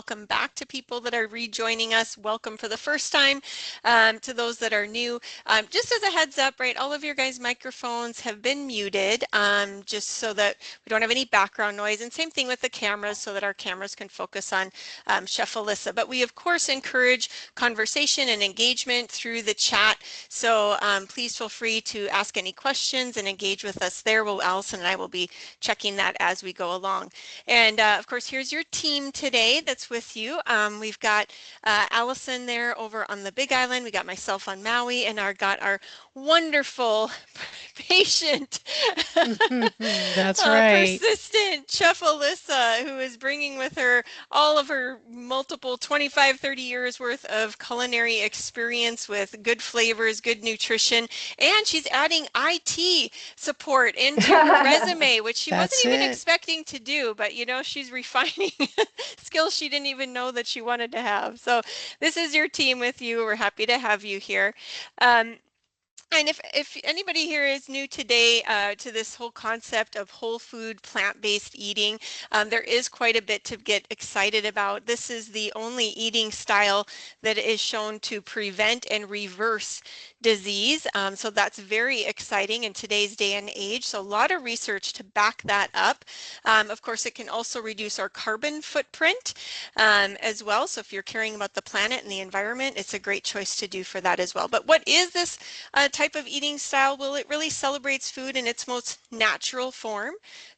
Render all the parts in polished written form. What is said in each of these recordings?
welcome back to people that are rejoining us. Welcome for the first time to those that are new. Just as a heads up, right, all of your guys' microphones have been muted just so that we don't have any background noise. And same thing with the cameras so that our cameras can focus on Chef Alyssa. But we, of course, encourage conversation and engagement through the chat. So please feel free to ask any questions and engage with us there. Allison and I will be checking that as we go along. And of course, here's your team today that's with you. We've got Allison there over on the Big Island. We got myself on Maui, and got our wonderful, patient, That's right. persistent Chef Alyssa, who is bringing with her all of her multiple 25, 30 years worth of culinary experience with good flavors, good nutrition, and she's adding IT support into her resume, which she wasn't That's even it. expecting to do, but you know, she's refining skills she didn't even know that she wanted to have. So this is your team with you. We're happy to have you here. Um, and if anybody here is new today to this whole concept of whole food, plant-based eating, there is quite a bit to get excited about. This is the only eating style that is shown to prevent and reverse disease. So that's very exciting in today's day and age. So a lot of research to back that up. Of course, it can also reduce our carbon footprint as well. So if you're caring about the planet and the environment, it's a great choice to do for that as well. But what is this type of eating style? Well, it really celebrates food in its most natural form,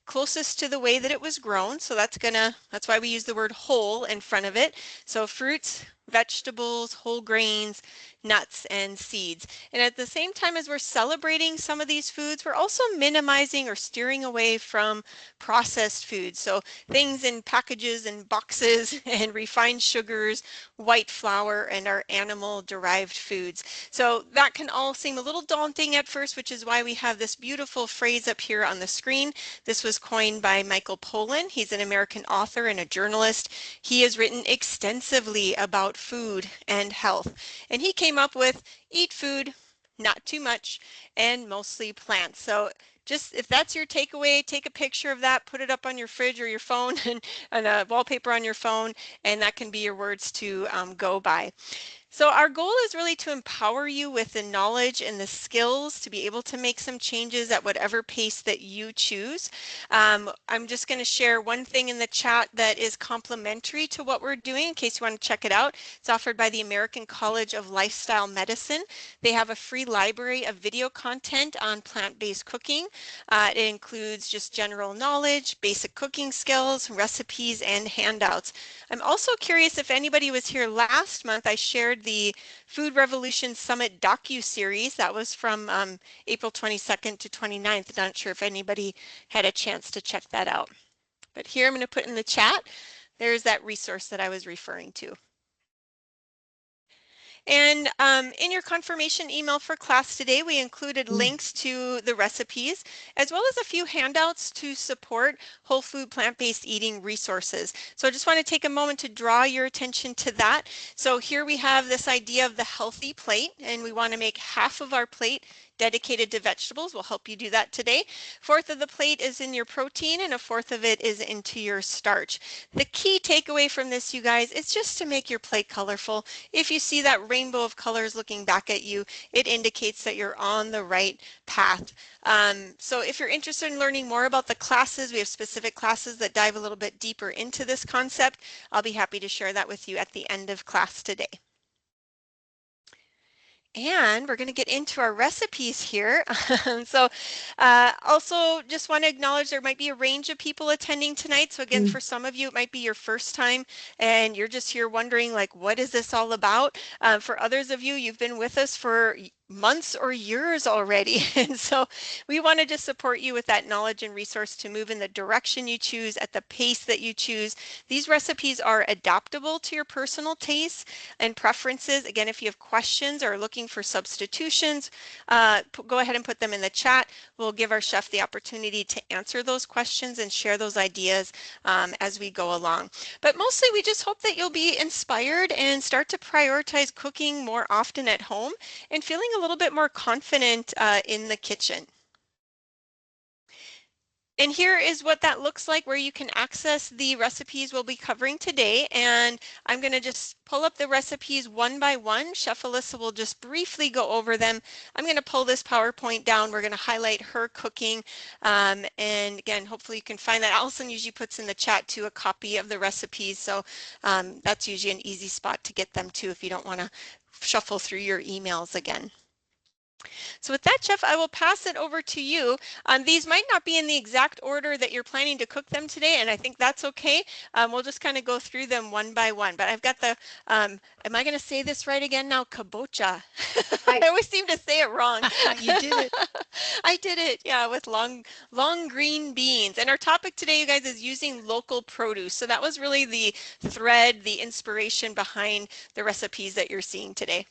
closest to the way that it was grown. So that's why we use the word whole in front of it. So fruits, vegetables, whole grains, nuts, and seeds. And at the same time as we're celebrating some of these foods, we're also minimizing or steering away from processed foods. So things in packages and boxes and refined sugars, white flour, and our animal derived foods. So that can all seem a little daunting at first, which is why we have this beautiful phrase up here on the screen. This was coined by Michael Pollan. He's an American author and a journalist. He has written extensively about food and health, and he came up with eat food, not too much, and mostly plants. So just if that's your takeaway, take a picture of that, put it up on your fridge or your phone and a wallpaper on your phone, and that can be your words to go by. So our goal is really to empower you with the knowledge and the skills to be able to make some changes at whatever pace that you choose. I'm just going to share one thing in the chat that is complementary to what we're doing in case you want to check it out. It's offered by the American College of Lifestyle Medicine. They have a free library of video content on plant-based cooking. It includes just general knowledge, basic cooking skills, recipes, and handouts. I'm also curious if anybody was here last month. I shared the Food Revolution Summit docu-series. That was from April 22nd to 29th. Not sure if anybody had a chance to check that out. But here I'm going to put in the chat, there's that resource that I was referring to. And in your confirmation email for class today, we included links to the recipes, as well as a few handouts to support whole food plant-based eating resources. So I just want to take a moment to draw your attention to that. So here we have this idea of the healthy plate, and we want to make half of our plate dedicated to vegetables. We'll help you do that today. Fourth of the plate is in your protein, and a fourth of it is into your starch. The key takeaway from this, you guys, is just to make your plate colorful. If you see that rainbow of colors looking back at you, it indicates that you're on the right path. So if you're interested in learning more about the classes, we have specific classes that dive a little bit deeper into this concept. I'll be happy to share that with you at the end of class today. And we're going to get into our recipes here. Also just want to acknowledge there might be a range of people attending tonight. So again, for some of you, it might be your first time and you're just here wondering, like, what is this all about? For others of you, you've been with us for months or years already. And so we want to just support you with that knowledge and resource to move in the direction you choose at the pace that you choose. These recipes are adaptable to your personal tastes and preferences. Again, if you have questions or are looking for substitutions, go ahead and put them in the chat. We'll give our chef the opportunity to answer those questions and share those ideas as we go along. But mostly we just hope that you'll be inspired and start to prioritize cooking more often at home and feeling a little bit more confident in the kitchen. And here is what that looks like, where you can access the recipes we'll be covering today. And I'm going to just pull up the recipes one by one. Chef Alyssa will just briefly go over them. I'm going to pull this PowerPoint down. We're going to highlight her cooking. And again, hopefully you can find that. Allison usually puts in the chat too a copy of the recipes. So that's usually an easy spot to get them to if you don't want to shuffle through your emails again. So with that, Chef, I will pass it over to you. These might not be in the exact order that you're planning to cook them today, and I think that's okay. We'll just kind of go through them one by one. But I've got the, am I going to say this right again now? Kabocha. I always seem to say it wrong. You did it. I did it, yeah, with long green beans. And our topic today, you guys, is using local produce. So that was really the thread, the inspiration behind the recipes that you're seeing today.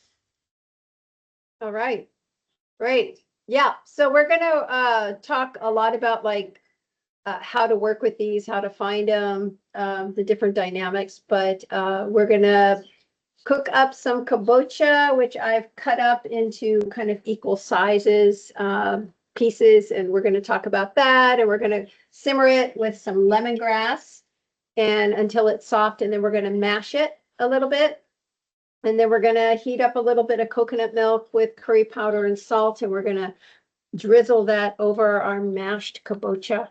All right. Great. Yeah. So we're going to talk a lot about like how to work with these, how to find them, the different dynamics. But we're going to cook up some kabocha, which I've cut up into kind of equal sizes, pieces. And we're going to talk about that. And we're going to simmer it with some lemongrass and until it's soft. And then we're going to mash it a little bit. And then we're going to heat up a little bit of coconut milk with curry powder and salt. And we're going to drizzle that over our mashed kabocha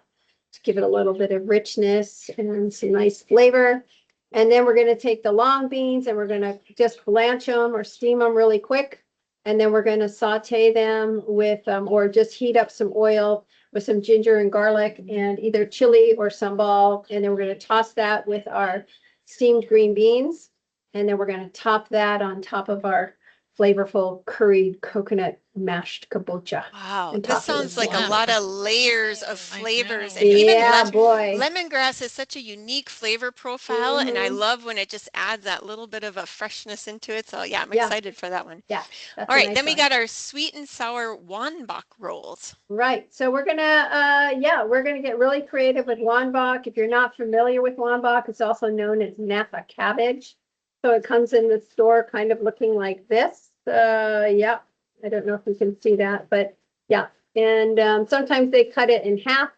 to give it a little bit of richness and some nice flavor. And then we're going to take the long beans and we're going to just blanch them or steam them really quick. And then we're going to saute them with, or just heat up some oil with some ginger and garlic and either chili or sambal. And then we're going to toss that with our steamed green beans. And then we're going to top that on top of our flavorful curried coconut mashed kabocha. Wow, this sounds like a lot of layers of flavors. And yeah, even lemongrass is such a unique flavor profile. And I love when it just adds that little bit of a freshness into it. So yeah, I'm excited for that one. Yeah. All right, then we got our sweet and sour Wonbach rolls. Right. So we're gonna get really creative with Wonbach. If you're not familiar with Wonbach, it's also known as Napa cabbage. So it comes in the store kind of looking like this. Yeah, I don't know if you can see that, but yeah. And sometimes they cut it in half.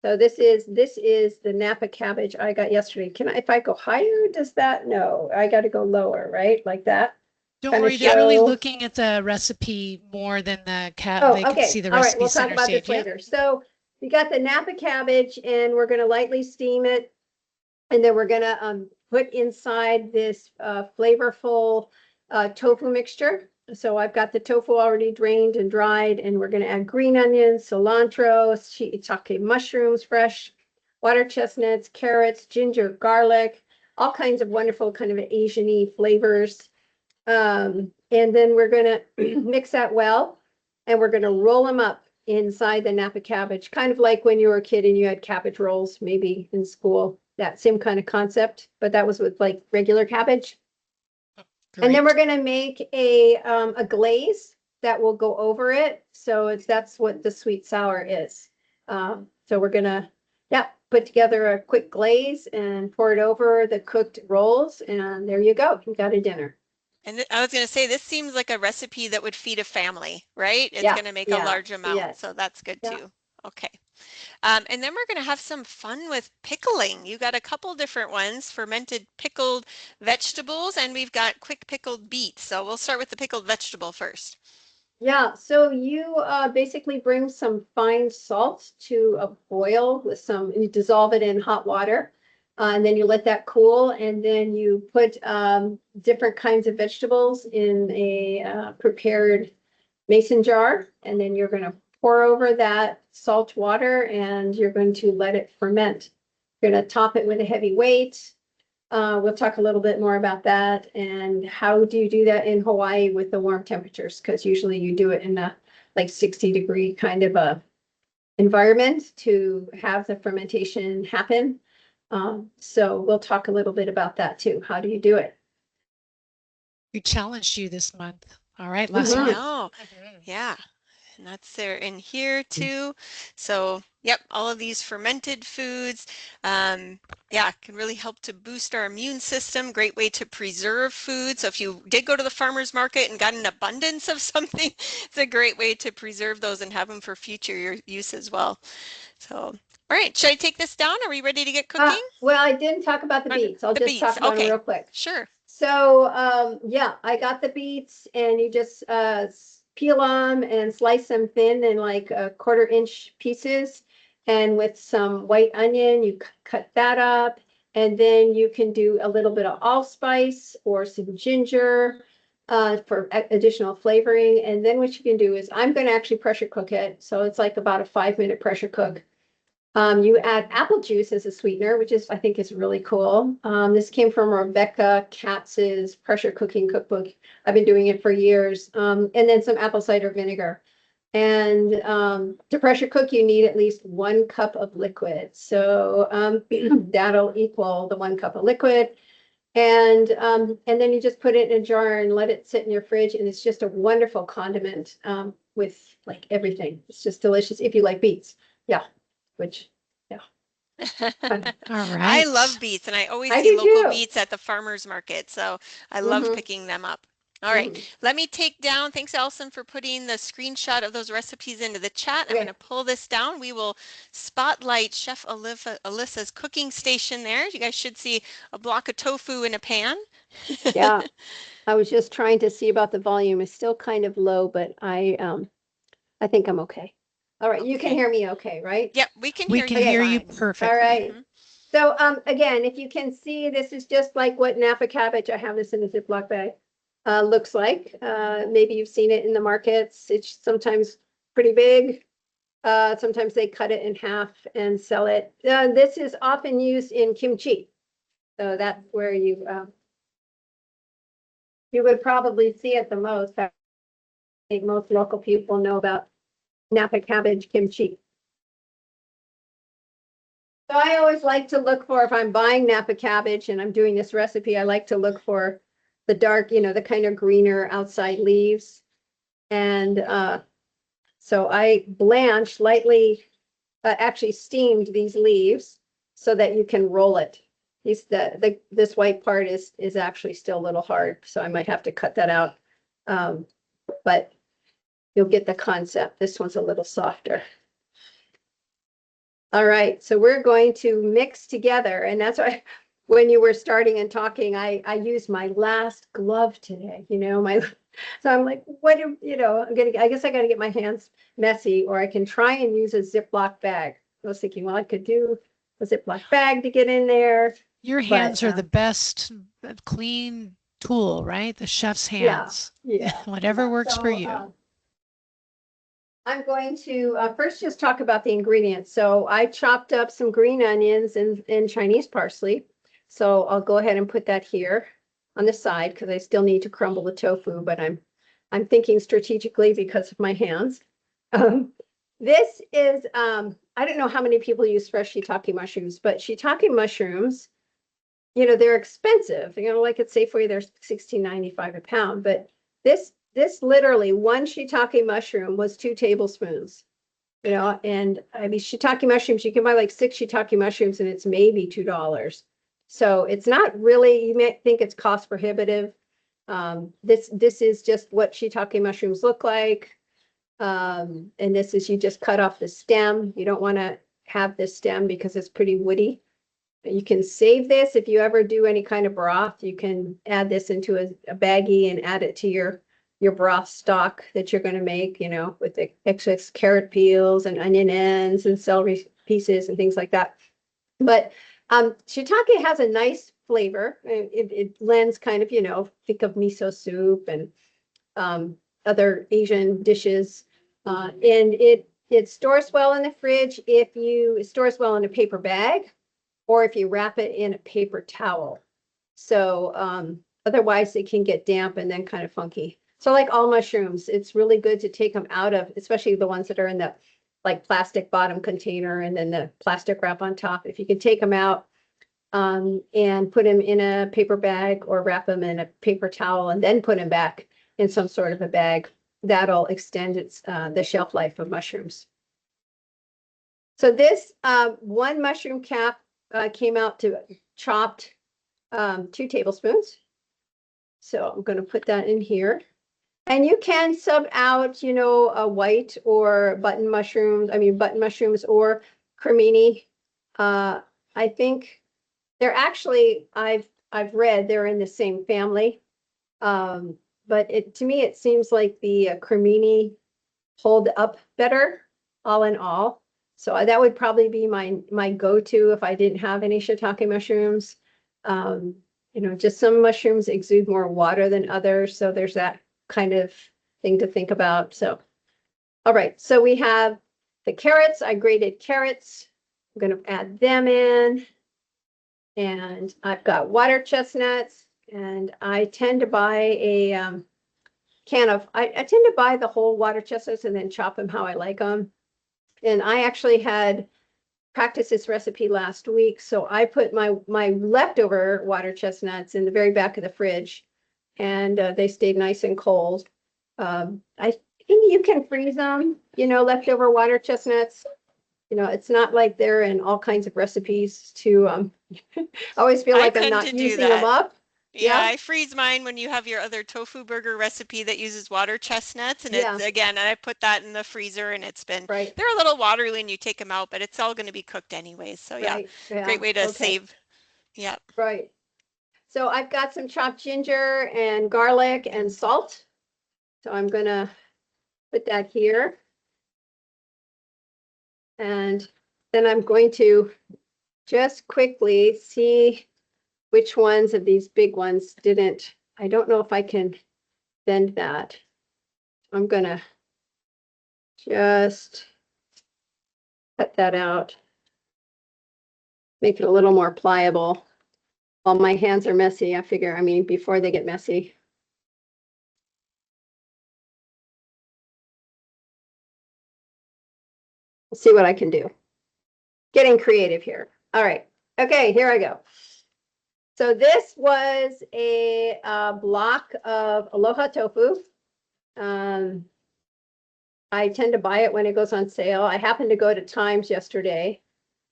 So this is the Napa cabbage I got yesterday. If I go higher, does that? No, I got to go lower, right? Like that. Don't worry, they're really looking at the recipe more than the they can see the recipe. All right, we'll talk about this later. So we got the Napa cabbage and we're going to lightly steam it. And then we're going to put inside this flavorful tofu mixture. So I've got the tofu already drained and dried, and we're going to add green onions, cilantro, shiitake mushrooms, fresh, water chestnuts, carrots, ginger, garlic, all kinds of wonderful kind of Asian-y flavors. And then we're going to mix that well, and we're going to roll them up inside the Napa cabbage, kind of like when you were a kid and you had cabbage rolls, maybe in school. That same kind of concept, but that was with like regular cabbage. Great. And then we're going to make a glaze that will go over it. So that's what the sweet sour is. So we're going to, put together a quick glaze and pour it over the cooked rolls. And there you go. You got a dinner. And I was going to say, this seems like a recipe that would feed a family, right? It's going to make a large amount. So that's good too. Okay. And then we're going to have some fun with pickling. You got a couple different ones, fermented pickled vegetables, and we've got quick pickled beets. So we'll start with the pickled vegetable first. Yeah, so you basically bring some fine salt to a boil with you dissolve it in hot water, and then you let that cool, and then you put different kinds of vegetables in a prepared mason jar, and then you're going to pour over that salt water and you're going to let it ferment. You're going to top it with a heavy weight. We'll talk a little bit more about that and how do you do that in Hawaii with the warm temperatures, because usually you do it in a like 60-degree kind of a environment to have the fermentation happen. So we'll talk a little bit about that too. How do you do it? We challenged you this month. All right, last month. Yeah. And that's there in here too. So, yep, all of these fermented foods, can really help to boost our immune system. Great way to preserve food. So if you did go to the farmer's market and got an abundance of something, it's a great way to preserve those and have them for future use as well. So All right, should I take this down? Are we ready to get cooking? Well, I didn't talk about the beets. I'll just talk about them real quick. Sure. So, yeah, I got the beets, and you just peel them and slice them thin in like 1/4 inch pieces. And with some white onion, you cut that up. And then you can do a little bit of allspice or some ginger for additional flavoring. And then what you can do is I'm going to actually pressure cook it. So it's like about a 5-minute pressure cook. You add apple juice as a sweetener, which I think is really cool. This came from Rebecca Katz's pressure cooking cookbook. I've been doing it for years. And then some apple cider vinegar. And to pressure cook, you need at least 1 cup of liquid. So that'll equal the 1 cup of liquid. And then you just put it in a jar and let it sit in your fridge. And it's just a wonderful condiment with like everything. It's just delicious if you like beets. Yeah. Which, yeah. All right. I love beets, and I always I see do local too. beets at the farmer's market, so I love picking them up. All right, let me take down, thanks Allison for putting the screenshot of those recipes into the chat. I'm going to pull this down. We will spotlight Chef Alyssa's cooking station there. You guys should see a block of tofu in a pan. Yeah, I was just trying to see about the volume. It's still kind of low, but I think I'm okay. All right, you can hear me okay, right? Yep, we can We hear can you hear you fine. perfectly. All right. So again, if you can see, this is just like what Napa cabbage, I have this in a Ziploc bag, looks like. Maybe you've seen it in the markets. It's sometimes pretty big. Sometimes they cut it in half and sell it. This is often used in kimchi. So that's where you would probably see it the most. I think most local people know about Napa cabbage kimchi. So I always like to look for, if I'm buying Napa cabbage and I'm doing this recipe, I like to look for the dark, the kind of greener outside leaves. And so I blanched lightly, actually steamed these leaves so that you can roll it. This white part is actually still a little hard, so I might have to cut that out. But you'll get the concept. This one's a little softer. All right, so we're going to mix together, and that's why when you were starting and talking, I used my last glove today, so I'm like, I guess I got to get my hands messy, or I can try and use a Ziploc bag. I was thinking, well, I could do a Ziploc bag to get in there. Your hands are the best clean tool, right? The chef's hands. Yeah. Whatever works for you. I'm going to first just talk about the ingredients. So I chopped up some green onions and Chinese parsley. So I'll go ahead and put that here on the side because I still need to crumble the tofu, but I'm thinking strategically because of my hands. This is, I don't know how many people use fresh shiitake mushrooms, but shiitake mushrooms, they're expensive. Like at Safeway, they're $16.95 a pound, but this literally, 1 shiitake mushroom was 2 tablespoons, and I mean, shiitake mushrooms, you can buy like 6 shiitake mushrooms and it's maybe $2. So it's not really, you might think it's cost prohibitive. This is just what shiitake mushrooms look like. And this is, you just cut off the stem. You don't want to have this stem because it's pretty woody. You can save this if you ever do any kind of broth. You can add this into a baggie and add it to your broth stock that you're going to make, with the excess carrot peels and onion ends and celery pieces and things like that. But shiitake has a nice flavor. It lends kind of, think of miso soup and other Asian dishes. And it stores well in the fridge it stores well in a paper bag, or if you wrap it in a paper towel. So otherwise it can get damp and then kind of funky. So like all mushrooms, it's really good to take them out of, especially the ones that are in the like plastic bottom container and then the plastic wrap on top. If you can take them out and put them in a paper bag or wrap them in a paper towel and then put them back in some sort of a bag, that'll extend the shelf life of mushrooms. So this 1 mushroom cap came out to chopped 2 tablespoons. So I'm going to put that in here. And you can sub out, a white or button mushrooms, or cremini. I think they're actually, I've read they're in the same family. But to me, it seems like the cremini hold up better, all in all. So that would probably be my go-to if I didn't have any shiitake mushrooms. Just some mushrooms exude more water than others, so there's that kind of thing to think about. So, all right, so we have the carrots. I grated carrots. I'm going to add them in. And I've got water chestnuts, and I tend to buy a I tend to buy the whole water chestnuts and then chop them how I like them. And I actually had practiced this recipe last week, so I put my leftover water chestnuts in the very back of the fridge, and they stayed nice and cold. I think you can freeze them, leftover water chestnuts. It's not like they're in all kinds of recipes to I always feel like I'm tend not to do using them that. up. Yeah, Yeah. I freeze mine when you have your other tofu burger recipe that uses water chestnuts, and Yeah. and I put that in the freezer, and Right. they're a little watery when you take them out, but it's all going to be cooked anyways. So yeah, Right. Yeah. great way to Okay. save. Yeah. Right. So I've got some chopped ginger and garlic and salt. So I'm gonna put that here. And then I'm going to just quickly see which ones of these big ones didn't. I don't know if I can bend that. I'm gonna just cut that out. Make it a little more pliable. While my hands are messy, I figure, before they get messy. We'll see what I can do. Getting creative here. All right. Okay, here I go. So this was a block of Aloha tofu. I tend to buy it when it goes on sale. I happened to go to Times yesterday,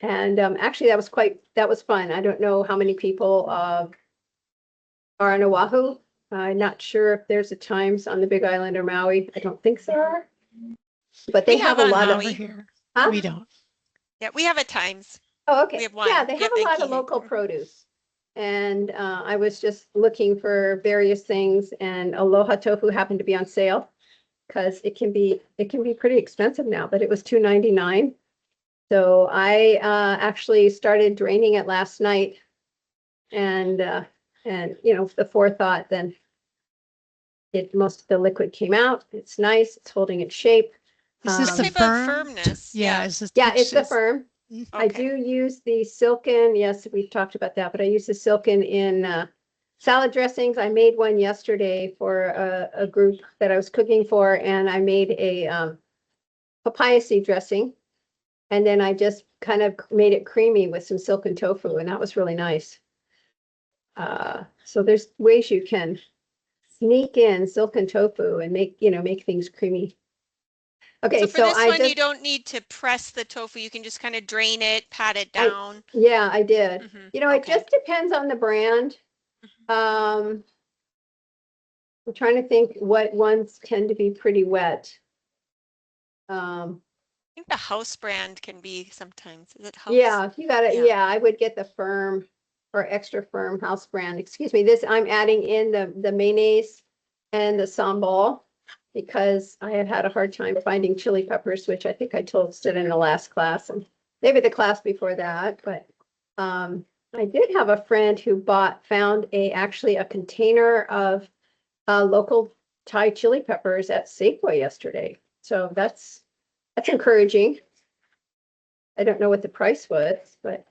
and actually that was fun. I don't know how many people are on Oahu. I'm not sure if there's a Times on the Big Island or Maui. I don't think so. But they We have have a on lot of. Maui. Here. Huh? We don't. Yeah, we have at times. Oh, We okay. have one. Yeah, they have Yep, a in lot of Kihei. local produce. And I was just looking for various things, and Aloha tofu happened to be on sale because it can be pretty expensive now, but it was $2.99. So I actually started draining it last night, and the forethought, then most of the liquid came out. It's nice. It's holding its shape. Is this What the type of firm? firmness? Yeah, is this Yeah, which it's the is firm. I Okay. do use the silken. Yes, we've talked about that, but I use the silken in salad dressings. I made one yesterday for a group that I was cooking for, and I made a papaya seed dressing. And then I just kind of made it creamy with some silken tofu, and that was really nice. So there's ways you can sneak in silken tofu and make things creamy. Okay, So for so this I one, you just, don't need to press the tofu. You can just kind of drain it, pat it I, down. yeah, I did. It Okay. just depends on the brand. I'm trying to think what ones tend to be pretty wet. I think the house brand can be sometimes. Is it house? Yeah, you got it. Yeah. Yeah, I would get the firm or extra firm house brand. Excuse me. This I'm adding in the mayonnaise and the sambal because I had had a hard time finding chili peppers, which I think I told it in the last class and maybe the class before that. But I did have a friend who found actually a container of local Thai chili peppers at Safeway yesterday. So that's encouraging. I don't know what the price was, but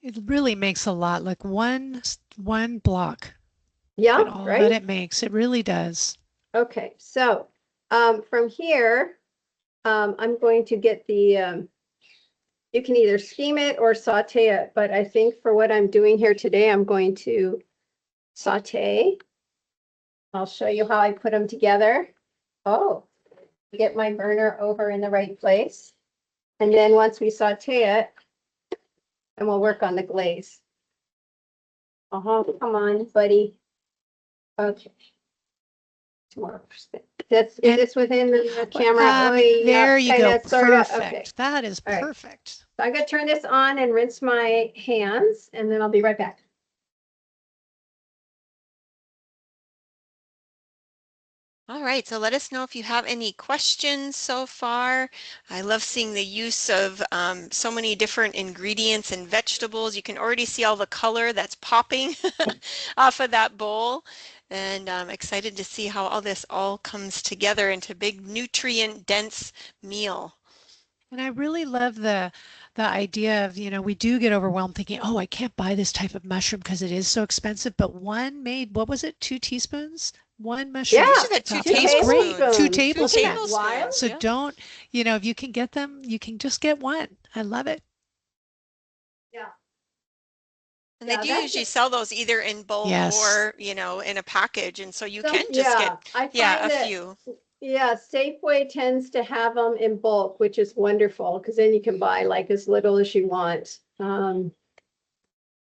it really makes a lot, like one block. yeah, And all that right. it makes. It really does. Okay, so from here, I'm going to get the, you can either steam it or saute it, but I think for what I'm doing here today, I'm going to saute. I'll show you how I put them together. Oh, get my burner over in the right place. And then once we saute it, and we'll work on the glaze. Come on, buddy. Okay. 2 more. Is And- this within the camera? There you go. Sort of. Okay. Perfect. That is All right. perfect. So I'm gonna turn this on and rinse my hands, and then I'll be right back. All right, so let us know if you have any questions so far. I love seeing the use of so many different ingredients and vegetables. You can already see all the color that's popping off of that bowl. And I'm excited to see how all this all comes together into big nutrient dense meal. And I really love the idea of, we do get overwhelmed thinking, oh, I can't buy this type of mushroom because it is so expensive. But one made, what was it, 2 teaspoons? One mushroom. I think Yeah, she said two That's great. tablespoons. 2 tablespoons. Isn't that wild? So Yeah. don't, if you can get them, you can just get one. I love it. Yeah. And they do that's usually it. sell those either in bulk Yes. or, in a package. And so you Some- can just yeah, I get, find a that- few. Yeah, Safeway tends to have them in bulk, which is wonderful because then you can buy like as little as you want.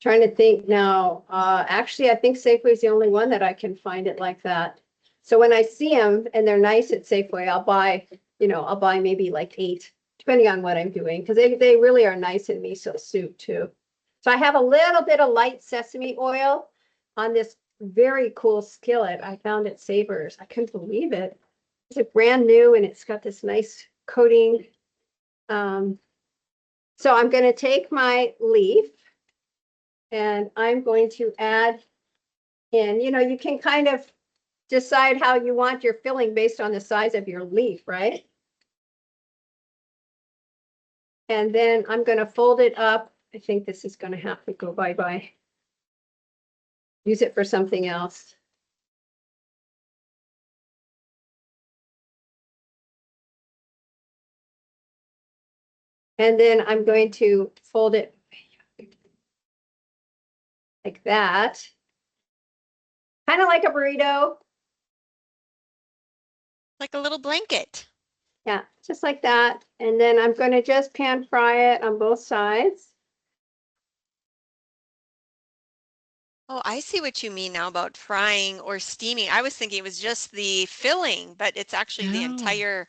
Trying to think now. Actually, I think Safeway is the only one that I can find it like that. So when I see them and they're nice at Safeway, I'll buy maybe like 8, depending on what I'm doing, because they really are nice in miso soup too. So I have a little bit of light sesame oil on this very cool skillet I found at Savers. I couldn't believe it. It's brand new and it's got this nice coating. So I'm going to take my leaf and I'm going to add in, you can kind of decide how you want your filling based on the size of your leaf, right? And then I'm going to fold it up. I think this is going to have to go bye-bye. Use it for something else. And then I'm going to fold it like that. Kind of like a burrito. Like a little blanket. Yeah, just like that. And then I'm going to just pan fry it on both sides. Oh, I see what you mean now about frying or steaming. I was thinking it was just the filling, but it's actually the No. entire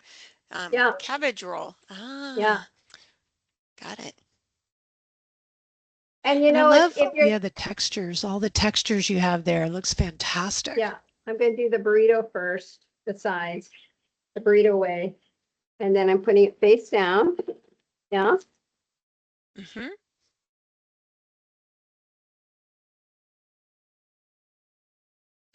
Yeah. cabbage roll. Yeah. Got it. And And I love, if you're, the textures, all the textures you have there. It looks fantastic. yeah, I'm going to do the burrito first, the sides, the burrito way. And then I'm putting it face down. Yeah. Mm-hmm.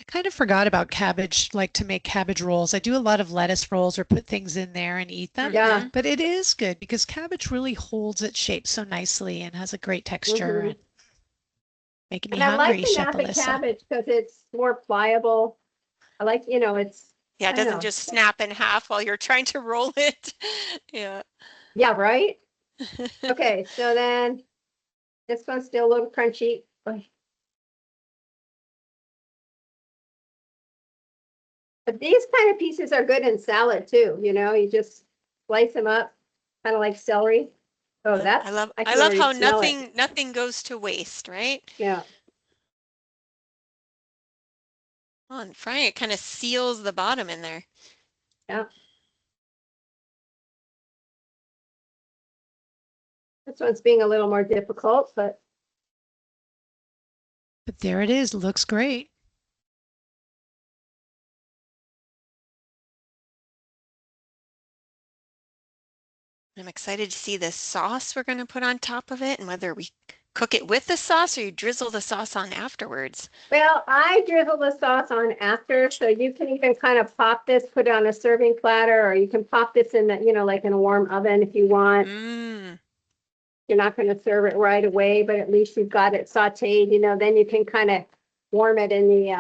I kind of forgot about cabbage, like to make cabbage rolls. I do a lot of lettuce rolls or put things in there and eat them. Yeah. But it is good because cabbage really holds its shape so nicely and has a great texture Mhm. and making me And I like hungry, the Chef napa Alyssa. cabbage because it's more pliable. I like, it's. Yeah, I it don't doesn't know. just snap in half while you're trying to roll it. Yeah. Yeah, right? Okay, so then this one's still a little crunchy. But these kind of pieces are good in salad too, you just slice them up, kind of like celery. Oh, I love can love already how smell it. nothing goes to waste, right? Yeah, Oh, and frying it kind of seals the bottom in there. yeah. This one's being a little more difficult, but But there it is. Looks great. I'm excited to see the sauce we're going to put on top of it and whether we cook it with the sauce or you drizzle the sauce on afterwards. well, I drizzle the sauce on after, so you can even kind of pop this, put it on a serving platter, or you can pop this in the, like in a warm oven if you want. Mm. You're not going to serve it right away, but at least you've got it sauteed, then you can kind of warm it in the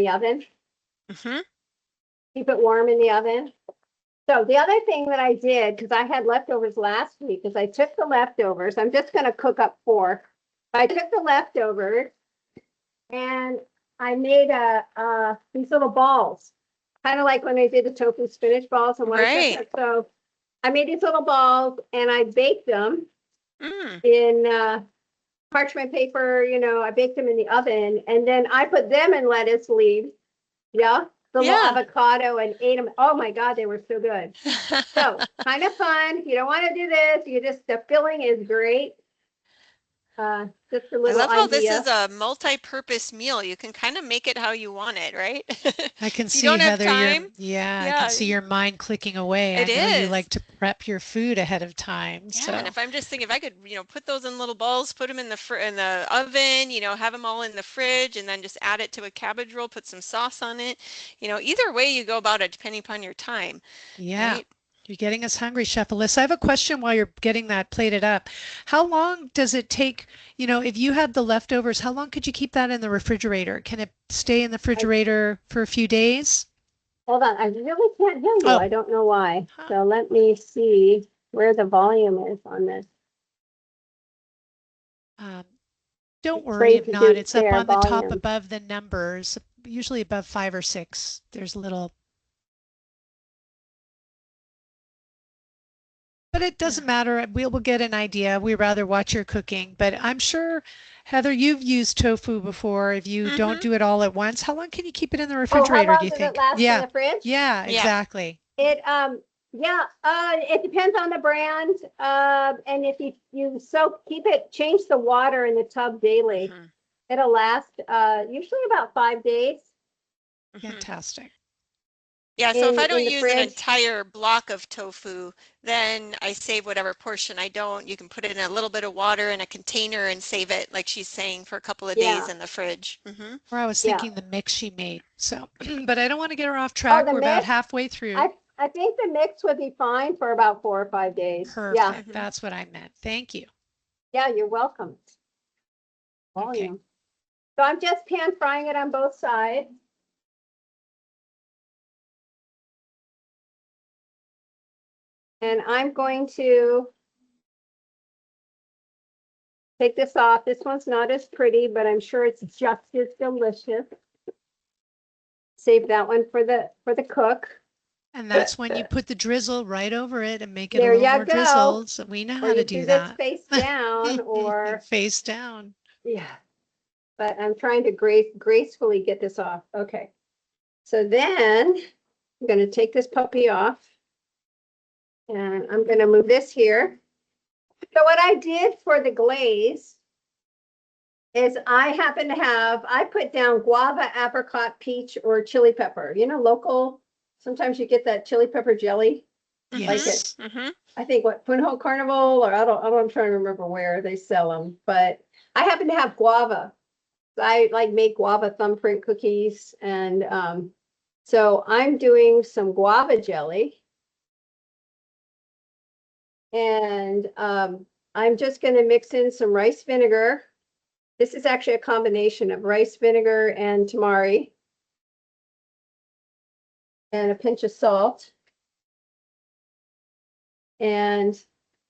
oven. Mm-hmm. Keep it warm in the oven. So the other thing that I did, because I had leftovers last week, is I took the leftovers. I'm just going to cook up 4. I took the leftovers and I made these little balls, kind of like when I did the tofu spinach balls. And Right. So I made these little balls and I baked them in parchment paper. I baked them in the oven and then I put them in lettuce leaves. Yeah. the little Yeah. avocado and ate them. Oh my God, they were so good. So kind of fun. You don't want to do this. The filling is great. Just a I little love how this idea. is a multi-purpose meal. You can kind of make it how you want it, right? I can If you see, don't have Heather, time, I can yeah, see your mind clicking away. I it know you is. like to prep your food ahead of time. Yeah, and So, if I'm just thinking if I could, put those in little balls, put them in in the oven, have them all in the fridge, and then just add it to a cabbage roll, put some sauce on it. Either way you go about it, depending upon your time, yeah, right? you're getting us hungry, Chef Alyssa. I have a question while you're getting that plated up. How long does it take, if you had the leftovers, how long could you keep that in the refrigerator? Can it stay in the I, refrigerator for a few days? hold on. I really can't hear you. Oh, I don't know why. huh. So let me see where the volume is on this. Um, don't worry Trade if not. reduce It's up share on the top volume. above the numbers, usually above 5 or 6. There's a little, but it Yeah. doesn't matter. We'll get an idea. We rather watch your cooking. But I'm sure, Heather, you've used tofu before. If you don't Mm-hmm. do it all at once, how long can you keep it in the Oh, how refrigerator, do long you does it think? last in Yeah, the fridge? yeah, Yeah. exactly. It yeah, it depends on the brand. And if you keep it, change the water in the tub daily. Mm-hmm. It'll last usually about 5 days Mm-hmm. Fantastic. Yeah, so if I in don't the use an fridge. entire block of tofu, then I save whatever portion I don't. You can put it in a little bit of water in a container and save it, like she's saying, for a couple of days Yeah, in the fridge. Mm-hmm. Or I was yeah. thinking the mix she made. So, but I don't want to get her off Oh, track. the We're about mix. halfway through. I think the mix would be fine for about 4 or 5 days. Yeah, Perfect. Mm-hmm. That's what I meant. Thank you. yeah. You're welcome. Okay. Volume. So I'm just pan frying it on both sides. And I'm going to take this off. This one's not as pretty, but I'm sure it's just as delicious. Save that one for the cook. And that's when you put the drizzle right over it and make it a There little you more go. drizzled. So we know Or how to you do do this that. face down, or Face down. yeah. But I'm trying to gracefully get this off. Okay. So then I'm going to take this puppy off, and I'm going to move this here. So what I did for the glaze is I put down guava, apricot, peach, or chili pepper. Local, sometimes you get that chili pepper jelly. Like it, Yes. Mm-hmm. I think what, Punho Carnival, or I'm trying to remember where they sell them, but I happen to have guava. I like make guava thumbprint cookies, and so I'm doing some guava jelly, and I'm just going to mix in some rice vinegar. This is actually a combination of rice vinegar and tamari, and a pinch of salt. And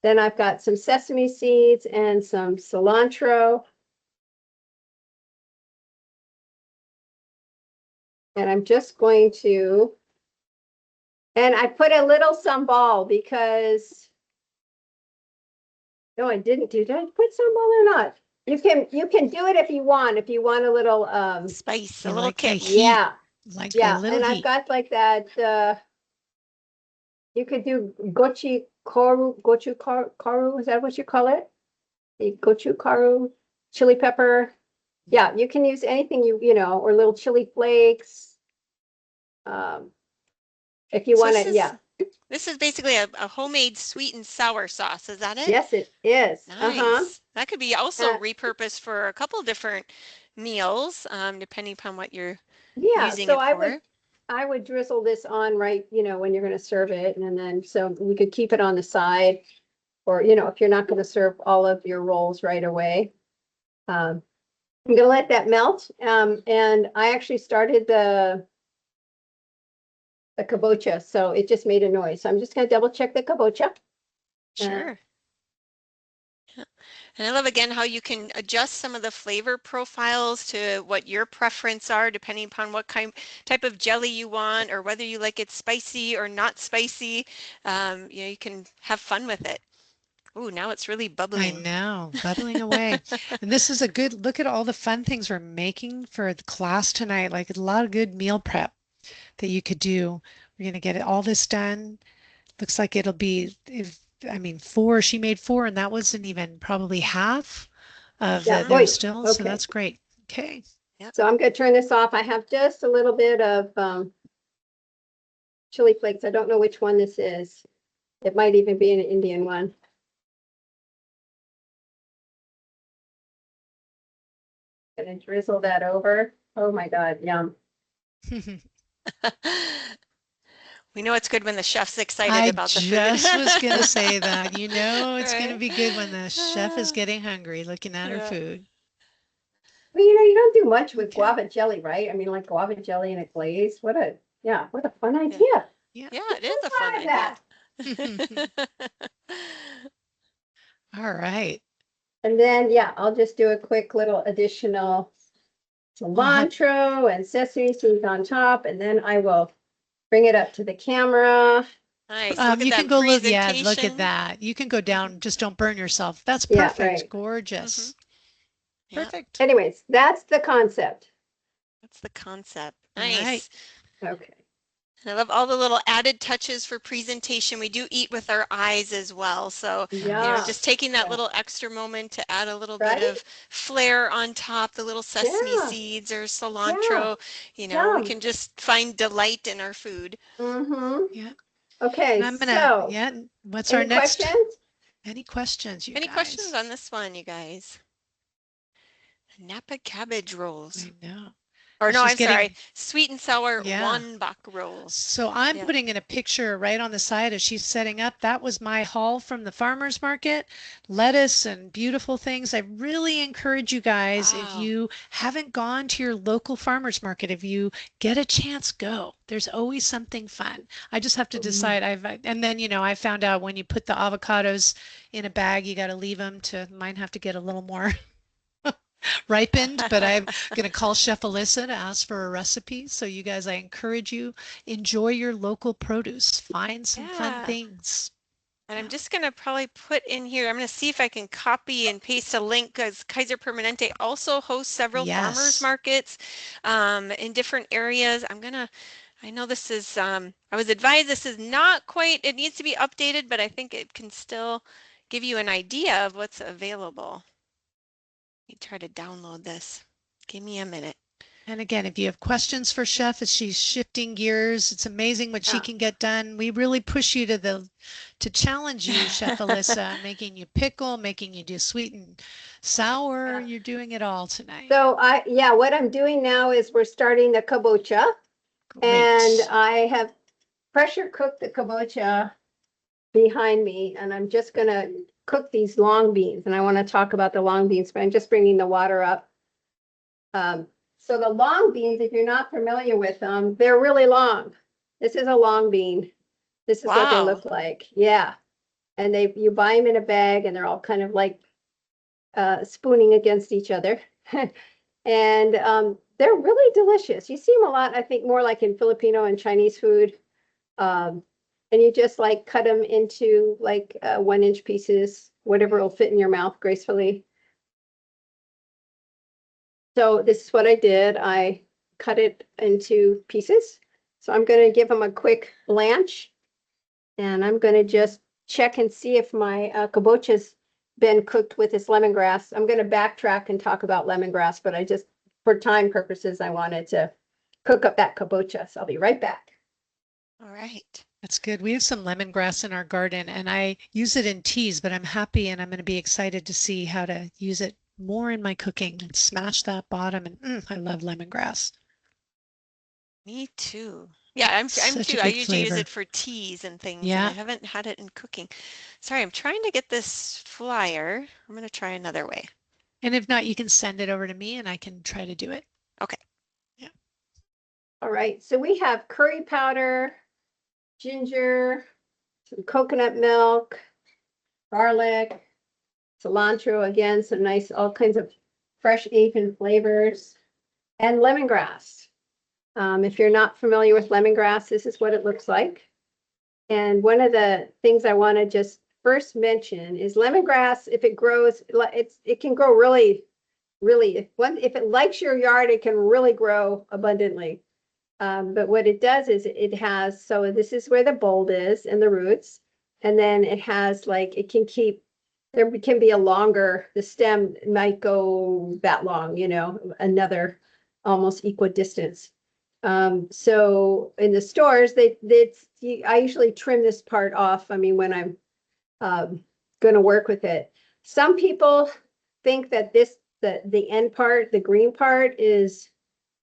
then I've got some sesame seeds and some cilantro. And I'm just going to, and I put a little sambal because, no, I didn't do, did I put sambal or not? You can do it if you want, a little, Spice, a You little like the kick. heat, yeah, like a yeah. little And I've heat. got like that, you could do gochu karu, is that what you call it? The gochu karu, chili pepper. Yeah, you can use anything or little chili flakes. Um, if you So want to, yeah. this is basically a homemade sweet and sour sauce. Is that it? Yes, it is. Uh-huh. Nice. That could be also Uh, repurposed for a couple different meals, depending upon what you're yeah, using so it for. I would drizzle this on right, when you're going to serve it, and then so you could keep it on the side, or if you're not going to serve all of your rolls right away. I'm going to let that melt, and I actually started the kabocha, so it just made a noise. So I'm just going to double check the kabocha. Sure. Yeah. And I love again how you can adjust some of the flavor profiles to what your preference are, depending upon what type of jelly you want, or whether you like it spicy or not spicy. You can have fun with it. Ooh, now it's really I bubbling. know, bubbling away. And this is a good look at all the fun things we're making for the class tonight, like a lot of good meal prep. that you could do. We're going to get all this done. Looks like it'll be, if, I mean, four, she made four, and that wasn't even probably half of Yeah, there was boy, still. So okay. that's great. Okay. Yep. So I'm gonna turn this off. I have just a little bit of chili flakes. I don't know which one this is. It might even be an Indian one. Gonna drizzle that over. Oh my God, yum. We know it's good when the chef's excited I about the food. just was going to say that. You know, it's going to Right? be good when the chef is getting hungry looking at her Yeah. food. Well, you don't do much with Okay. guava jelly, right? I mean, like guava jelly in a glaze. What a fun Yeah. idea. Yeah. Yeah, it is a fun Try idea. that. All right. And then, yeah, I'll just do a quick little additional Oh, cilantro and sesame seeds on top, and then I will bring it up to the camera. Nice. Look at you can that go look, yeah, look at presentation. that. You can go Mhm. down, just don't burn yourself. That's Yeah, perfect. right. Mhm. Gorgeous. Yeah, Perfect. Anyways, that's the concept. that's the concept. All right. Nice. Okay. I love all the little added touches for presentation. We do eat with our eyes as well. So, Yeah. just taking that Yeah. little extra moment to add a little bit Right? of flair on top, the little sesame Yeah. seeds or Yeah. cilantro, we Yum. can just find delight in our food. Mm-hmm. Yeah. Okay, And I'm gonna, so yeah, what's our any next? questions? Any questions, you Any questions guys? on this one, you guys? Napa cabbage rolls. I know. Or Well, no, she's I'm sorry. getting, Sweet and sour yeah. wonbak rolls. So I'm Yeah. putting in a picture right on the side as she's setting up. That was my haul from the farmer's market. Lettuce and beautiful things. I really encourage you guys, if Wow. you haven't gone to your local farmer's market, if you get a chance, go. There's always something fun. I just have to decide. And then, I found out when you put the avocados in a bag, you got to leave them to, mine have to get a little more ripened, but I'm going to call Chef Alyssa to ask for a recipe. So you guys, I encourage you, enjoy your local produce, find some fun Yeah. things. And I'm Yeah. just going to probably put in here, I'm going to see if I can copy and paste a link because Kaiser Permanente also hosts several farmers Yes. markets in different areas. I know this is, I was advised this is not quite, it needs to be updated, but I think it can still give you an idea of what's available. Let me try to download this. Give me a minute. And again, if you have questions for Chef as she's shifting gears, it's amazing what she Yeah. can get done. We really push you to challenge you, Chef Alyssa, making you pickle, making you do sweet and sour. Yeah. You're doing it all tonight. So what I'm doing now is we're starting the kabocha, and Great. I have pressure cooked the kabocha behind me, and I'm just gonna cook these long beans, and I want to talk about the long beans, but I'm just bringing the water up. So the long beans, if you're not familiar with them, they're really long. This is a long bean. This is what they Wow. look like. Yeah. And you buy them in a bag, and they're all kind of like spooning against each other. And they're really delicious. You see them a lot, I think, more like in Filipino and Chinese food. Um, and you just like cut them into like 1 inch pieces, whatever will fit in your mouth gracefully. So this is what I did. I cut it into pieces. So I'm going to give them a quick blanch, and I'm going to just check and see if my kabocha's been cooked with this lemongrass. I'm going to backtrack and talk about lemongrass, but for time purposes, I wanted to cook up that kabocha. So I'll be right back. All right. That's good. We have some lemongrass in our garden and I use it in teas, but I'm happy and I'm going to be excited to see how to use it more in my cooking and smash that bottom. And I love lemongrass. Me too. Yeah, I'm Such a too. I good usually use flavor. it for teas and things, and I Yeah. haven't had it in cooking. Sorry, I'm trying to get this flyer. I'm gonna try another way. And if not, you can send it over to me and I can try to do it. Okay. Yeah. All right. So we have curry powder, ginger, some coconut milk, garlic, cilantro, again, some nice, all kinds of fresh even flavors, and lemongrass. If you're not familiar with lemongrass, this is what it looks like. And one of the things I want to just first mention is lemongrass, if it grows, it can grow really, really, if it likes your yard, it can really grow abundantly. But what it does is it has, so this is where the bulb is and the roots. And then it has like, it can keep, there can be a longer, the stem might go that long, you know, another almost equidistance. So in the stores, I usually trim this part off. I mean, when I'm going to work with it. Some people think that the end part, the green part, is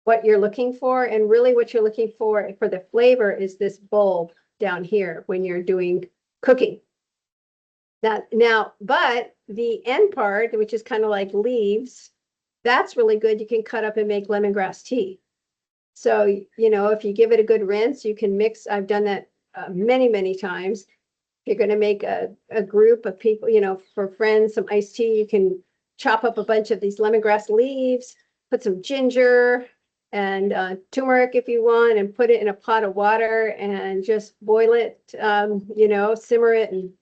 what you're looking for, and really what you're looking for the flavor is this bulb down here when you're doing cooking. But the end part, which is kind of like leaves, that's really good. You can cut up and make lemongrass tea. So, you know, if you give it a good rinse, you can mix. I've done that many, many times. If you're going to make a group of people, you know, for friends, some iced tea, you can chop up a bunch of these lemongrass leaves, put some ginger and turmeric if you want, and put it in a pot of water and just boil it, you know, simmer it and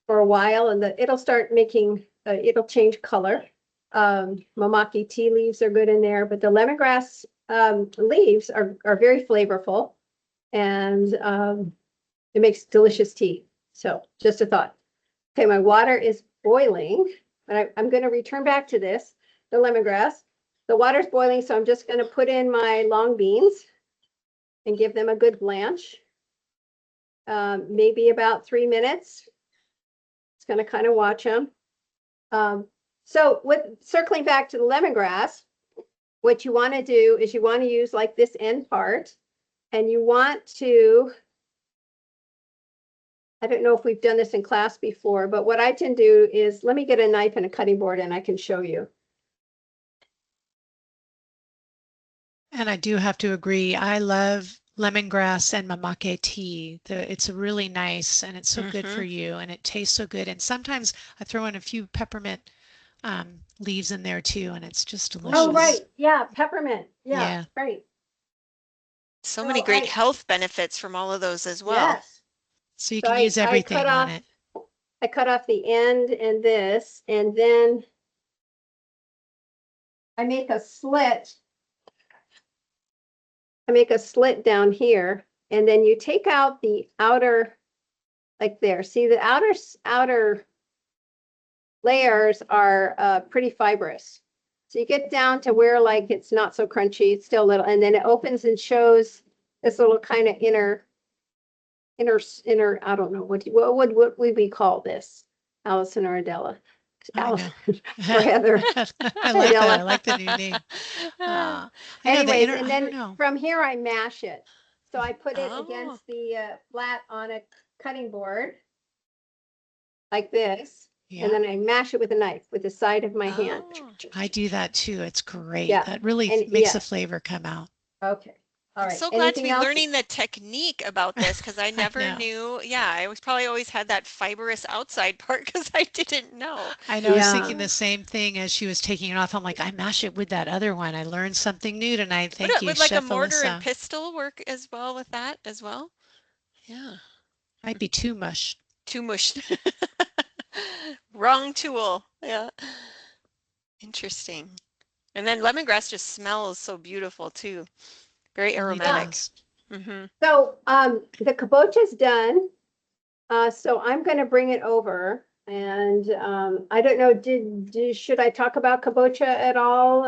for a while, and it'll start making, it'll change color. Mamaki tea leaves are good in there, but the lemongrass leaves are very flavorful, and it makes delicious tea. So just a thought. Okay, my water is boiling, but I'm going to return back to this, the lemongrass. The water's boiling, so I'm just going to put in my long beans and give them a good blanch. Maybe about 3 minutes. It's going to kind of watch them. So with circling back to the lemongrass, what you want to do is you want to use like this end part, and you want to, I don't know if we've done this in class before, but what I can do is, let me get a knife and a cutting board and I can show you. And I do have to agree. I love lemongrass and mamake tea. It's really nice, and it's so good for you, and it tastes so good. And sometimes I throw in a few peppermint leaves in there too, and it's just delicious. Oh, right. Yeah, peppermint. Yeah. Right. So many great health benefits from all of those as well. Yes. So you can use everything on it. I cut off the end and this, and then I make a slit. I make a slit down here, and then you take out the outer, like there. See, the outer layers are pretty fibrous. So you get down to where like it's not so crunchy, it's still a little, and then it opens and shows this little kind of inner, I don't know, what would we call this? Allison or Adela? Allison, rather. I like that. I like the new name. Anyways, and then from here I mash it. So I put it against the flat on a cutting board like this. Yeah. And then I mash it with a knife with the side of my hand. I do that too. It's great. Yeah. That really makes the flavor come out. Okay. All right. I'm so glad to be learning the technique about this, because I never knew. Yeah, I probably always had that fibrous outside part because I didn't know. I know. I was thinking the same thing as she was taking it off. I'm like, I mash it with that other one. I learned something new tonight. Thank you, would like Chef a mortar Alyssa. and pestle work as well with that as well? Yeah. Might be too mushed. Too mushed. Wrong tool. Yeah. Interesting. And then lemongrass just smells so beautiful too. Very aromatic. So the kabocha's done. So I'm going to bring it over, and I don't know. Should I talk about kabocha at all?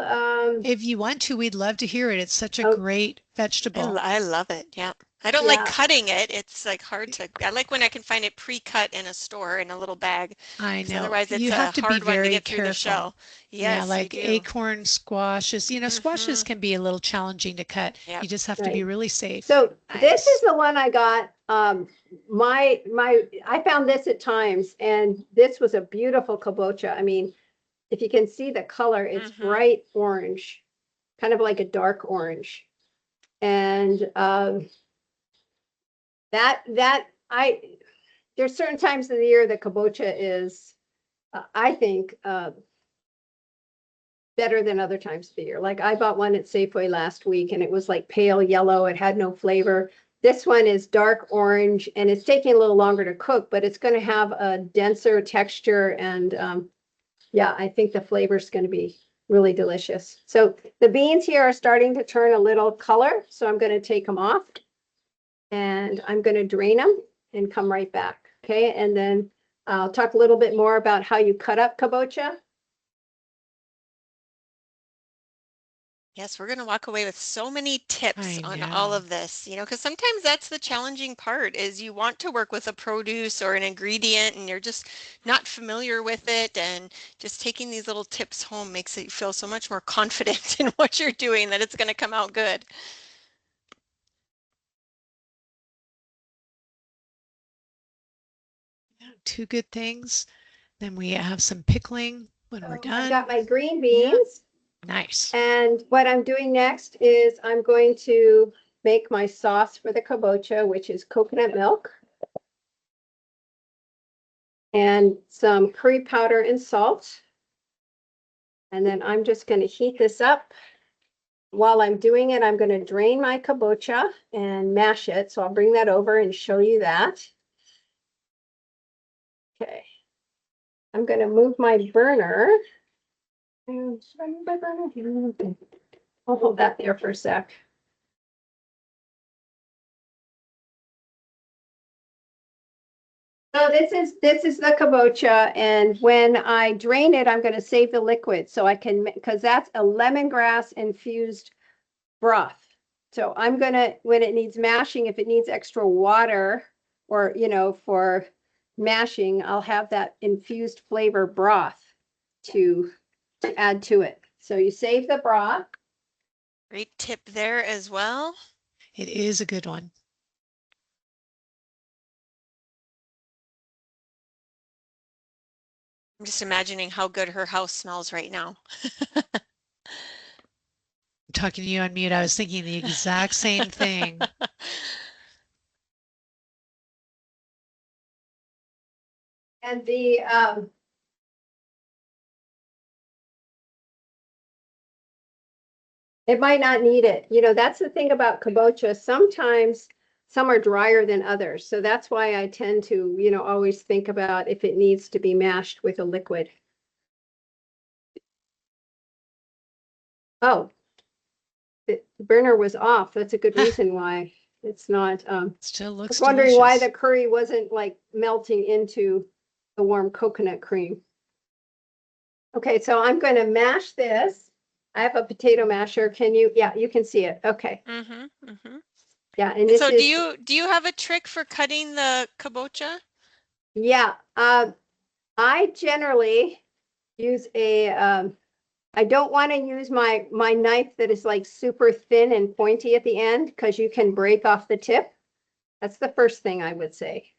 If you want to, we'd love to hear it. It's such a great vegetable. I love it. Yeah. I don't like cutting it. It's like hard to. I like when I can find it pre-cut in a store in a little bag. I know. Otherwise, it's you have to hard be one very to get through careful. the shell. Yes, yeah, like acorn squashes. You know, squashes can be a little challenging to cut. Yep. You just have to be really safe. So this is the one I got. I found this at Times, and this was a beautiful kabocha. I mean, if you can see the color, it's bright orange, kind of like a dark orange, and there's certain times of the year that kabocha is, I think, better than other times of the year. Like I bought one at Safeway last week, and it was like pale yellow. It had no flavor. This one is dark orange, and it's taking a little longer to cook, but it's going to have a denser texture. And yeah, I think the flavor is going to be really delicious. So the beans here are starting to turn a little color, so I'm going to take them off and I'm going to drain them and come right back. Okay, and then I'll talk a little bit more about how you cut up kabocha. Yes, we're going to walk away with so many tips I on all know. of this, you know, because sometimes that's the challenging part is you want to work with a produce or an ingredient and you're just not familiar with it. And just taking these little tips home makes it feel so much more confident in what you're doing that it's going to come out good. Two good things. Then we have some pickling when we're So I've got done. my green Yeah, beans. nice. And what I'm doing next is I'm going to make my sauce for the kabocha, which is coconut milk and some curry powder and salt. And then I'm just going to heat this up. While I'm doing it, I'm going to drain my kabocha and mash it. So I'll bring that over and show you that. Okay. I'm going to move my burner. I'll hold that there for a sec. So this is the kabocha, and when I drain it, I'm going to save the liquid so I can, because that's a lemongrass infused broth. So I'm going to, when it needs mashing, if it needs extra water or, you know, for mashing, I'll have that infused flavor broth to add to it. So you save the broth. Great tip there as well. It is a good one. I'm just imagining how good her house smells right now. Talking to you on mute, I was thinking the exact same thing. And the it might not need it. You know, that's the thing about kabocha. Sometimes some are drier than others. So that's why I tend to, you know, always think about if it needs to be mashed with a liquid. Oh, the burner was off. That's a good reason why it's not. Still I looks was wondering why delicious. the curry wasn't like melting into the warm coconut cream. Okay, so I'm going to mash this. I have a potato masher. Can you? Yeah, you can see it. Okay. Mm-hmm, mm-hmm. Yeah, and And this so do is, you have a trick for cutting the kabocha? yeah. I generally use a, I don't want to use my knife that is like super thin and pointy at the end because you can break off the tip. That's the first thing I would say.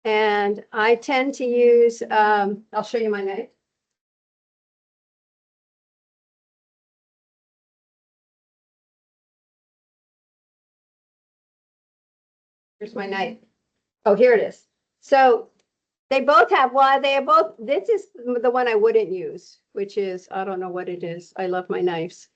And I tend to use, I'll show you my knife. Here's my knife. Oh, here it is. So they both have, well, they have both, this is the one I wouldn't use, which is, I don't know what it is. I love my knives.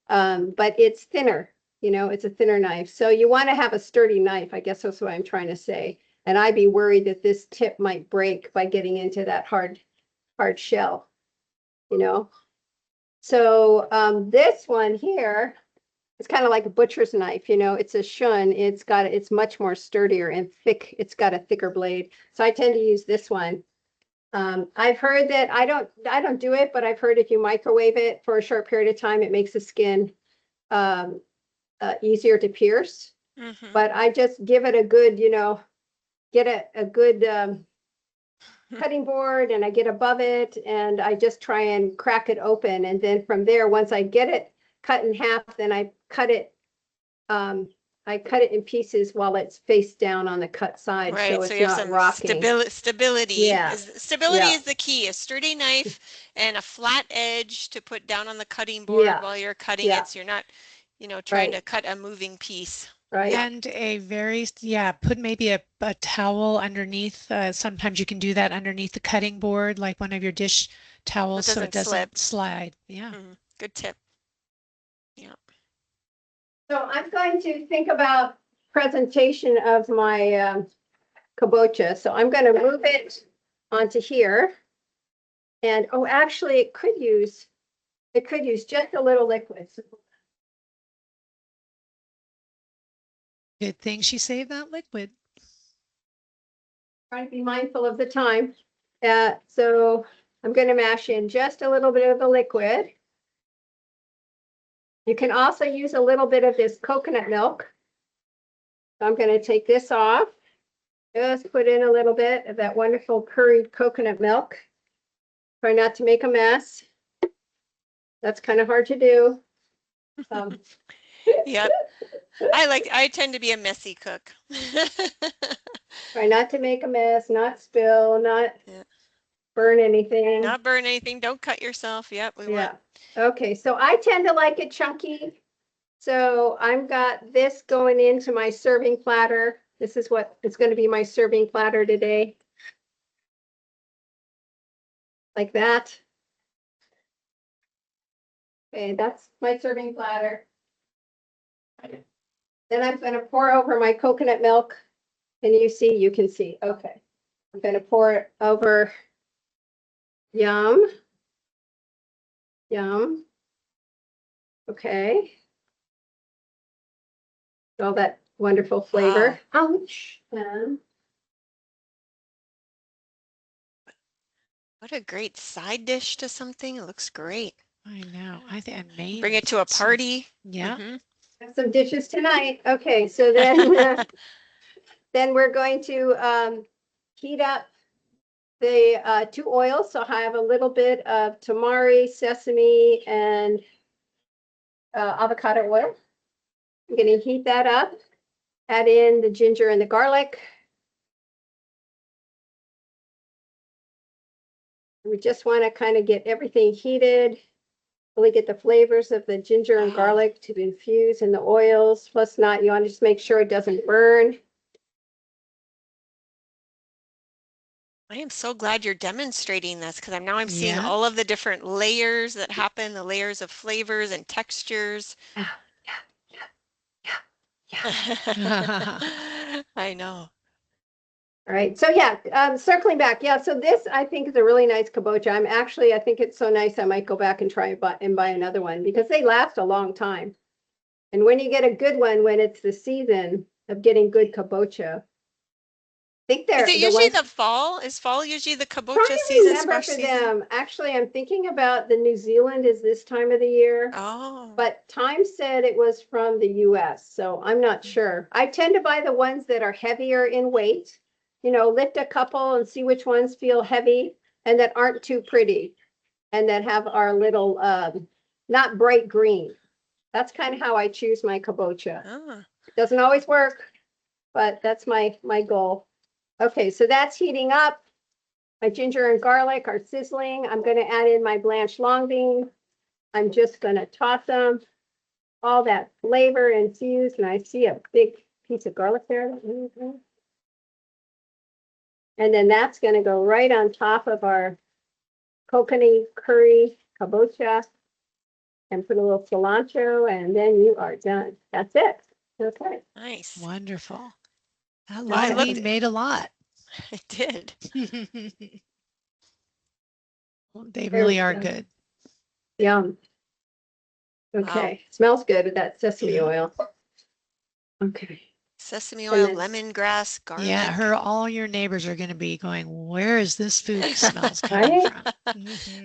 But it's thinner, you know, it's a thinner knife. So you want to have a sturdy knife. I guess that's what I'm trying to say. And I'd be worried that this tip might break by getting into that hard shell, you know? So this one here, it's kind of like a butcher's knife, you know, it's a shun. It's much more sturdier and thick. It's got a thicker blade. So I tend to use this one. I've heard that I don't do it, but I've heard if you microwave it for a short period of time, it makes the skin easier to pierce. Mm-hmm. But I just give it a good, you know, get a good cutting board and I get above it and I just try and crack it open. And then from there, once I get it cut in half, then I cut it in pieces while it's face down on the cut side, so Right, so it's you have not some rocking. stability. Yeah, Stability yeah, is the key. A sturdy knife and a flat edge to put down on the cutting board yeah, while you're cutting yeah, it, so you're not, you know, trying to right, cut a moving piece. right. And a very, yeah, put maybe a towel underneath. Sometimes you can do that underneath the cutting board, like one of your dish So towels, it so it doesn't slip. doesn't slide. Yeah. Good tip. Yeah. So I'm going to think about presentation of my kabocha. So I'm going to move it onto here. And oh, actually, it could use It could use just a little liquid. Good thing she saved that liquid. Try to be mindful of the time. So I'm going to mash in just a little bit of the liquid. You can also use a little bit of this coconut milk. So I'm going to take this off. Just put in a little bit of that wonderful curried coconut milk. Try not to make a mess. That's kind of hard to do. Yep. I tend to be a messy cook. Try not to make a mess, not spill, not burn anything. Not burn anything. Don't cut yourself. Yep. Yeah. Okay. So I tend to like it chunky. So I've got this going into my serving platter. This is what it's going to be, my serving platter today. Like that. Okay, that's my serving platter. Then I'm going to pour over my coconut milk. Can you see? You can see. Okay. I'm going to pour it over. Yum. Yum. Okay. All that wonderful flavor. Wow. Ouch. What a great side dish to something. It looks great. I know. I think I may Bring it to a party. Yeah. Have some dishes tonight. Okay, so then then we're going to heat up the 2 oils. So I have a little bit of tamari, sesame, and avocado oil. I'm going to heat that up. Add in the ginger and the garlic. We just want to kind of get everything heated. Really get the flavors of the ginger and garlic to infuse in the oils. Plus not, you want to just make sure it doesn't burn. I am so glad you're demonstrating this because I'm seeing all of the different layers that happen, the layers of flavors and textures. I know. All right, so yeah, circling back. Yeah, so this I think is a really nice kabocha. I think it's so nice I might go back and try and buy another one because they last a long time. And when you get a good one, when it's the season of getting good kabocha, I think they're Is it usually the fall? Is fall usually the kabocha season, squash season? Them. Actually, I'm thinking about the New Zealand is this time of the year. Oh. But Time said it was from the US, so I'm not sure. I tend to buy the ones that are heavier in weight. You know, lift a couple and see which ones feel heavy and that aren't too pretty and that have our little, not bright green. That's kind of how I choose my kabocha. Doesn't always work, but that's my goal. Okay, so that's heating up. My ginger and garlic are sizzling. I'm going to add in my blanched long beans. I'm just going to toss them. All that flavor infused, and I see a big piece of garlic there. And then that's going to go right on top of our coconut curry kabocha and put a little cilantro, and then you are done. That's it. Okay. Nice. Wonderful. That long bean made a lot. It did. They really are good. Yum. Okay. Wow. Smells good with that sesame oil. Okay. Sesame oil, lemongrass, garlic. Yeah, all your neighbors are going to be going, where is this food smells coming from?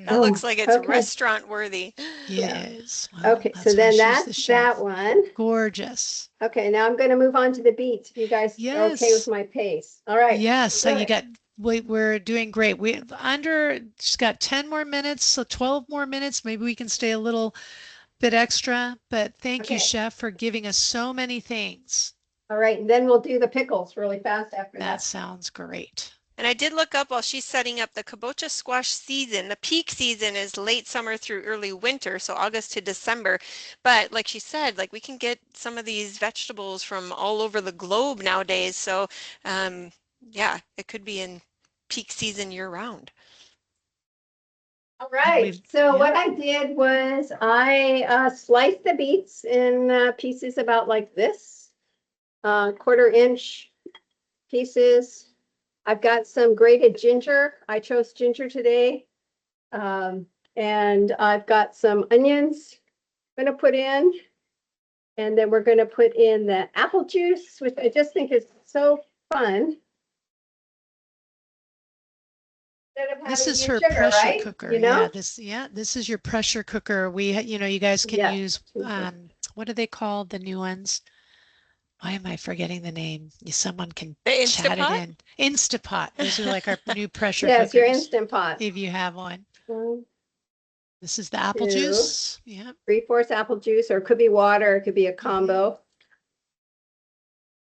That looks like it's restaurant worthy. Yes. Well, okay, so then that's that one. Gorgeous. Okay, now I'm going to move on to the beets. You guys are okay with my pace? All right. Yes, so you got, we're doing great. Just got 10 more minutes, so 12 more minutes. Maybe we can stay a little bit extra, but thank you, Chef, for giving us so many things. All right, and then we'll do the pickles really fast after that. That sounds great. And I did look up while she's setting up the kabocha squash season. The peak season is late summer through early winter, so August to December. But like she said, like we can get some of these vegetables from all over the globe nowadays. So yeah, it could be in peak season year round. All right, so what I did was I sliced the beets in pieces about like this. 1/4 inch pieces. I've got some grated ginger. I chose ginger today. And And I've got some onions I'm going to put in. And then we're going to put in the apple juice, which I just think is so fun. Instead of This having is to her use sugar, pressure right? cooker. You know? Yeah, this is your pressure cooker. You guys can Yeah. use what are they called? The new ones? Why am I forgetting the name? Someone can The chat it Instapot? in. Instapot. Those are like our new pressure Yes, your cookers, Instant Pot. if you have one. 1, This is the apple 2, juice. Yeah. 3/4 apple juice, or it could be water, it could be a Mm-hmm. combo.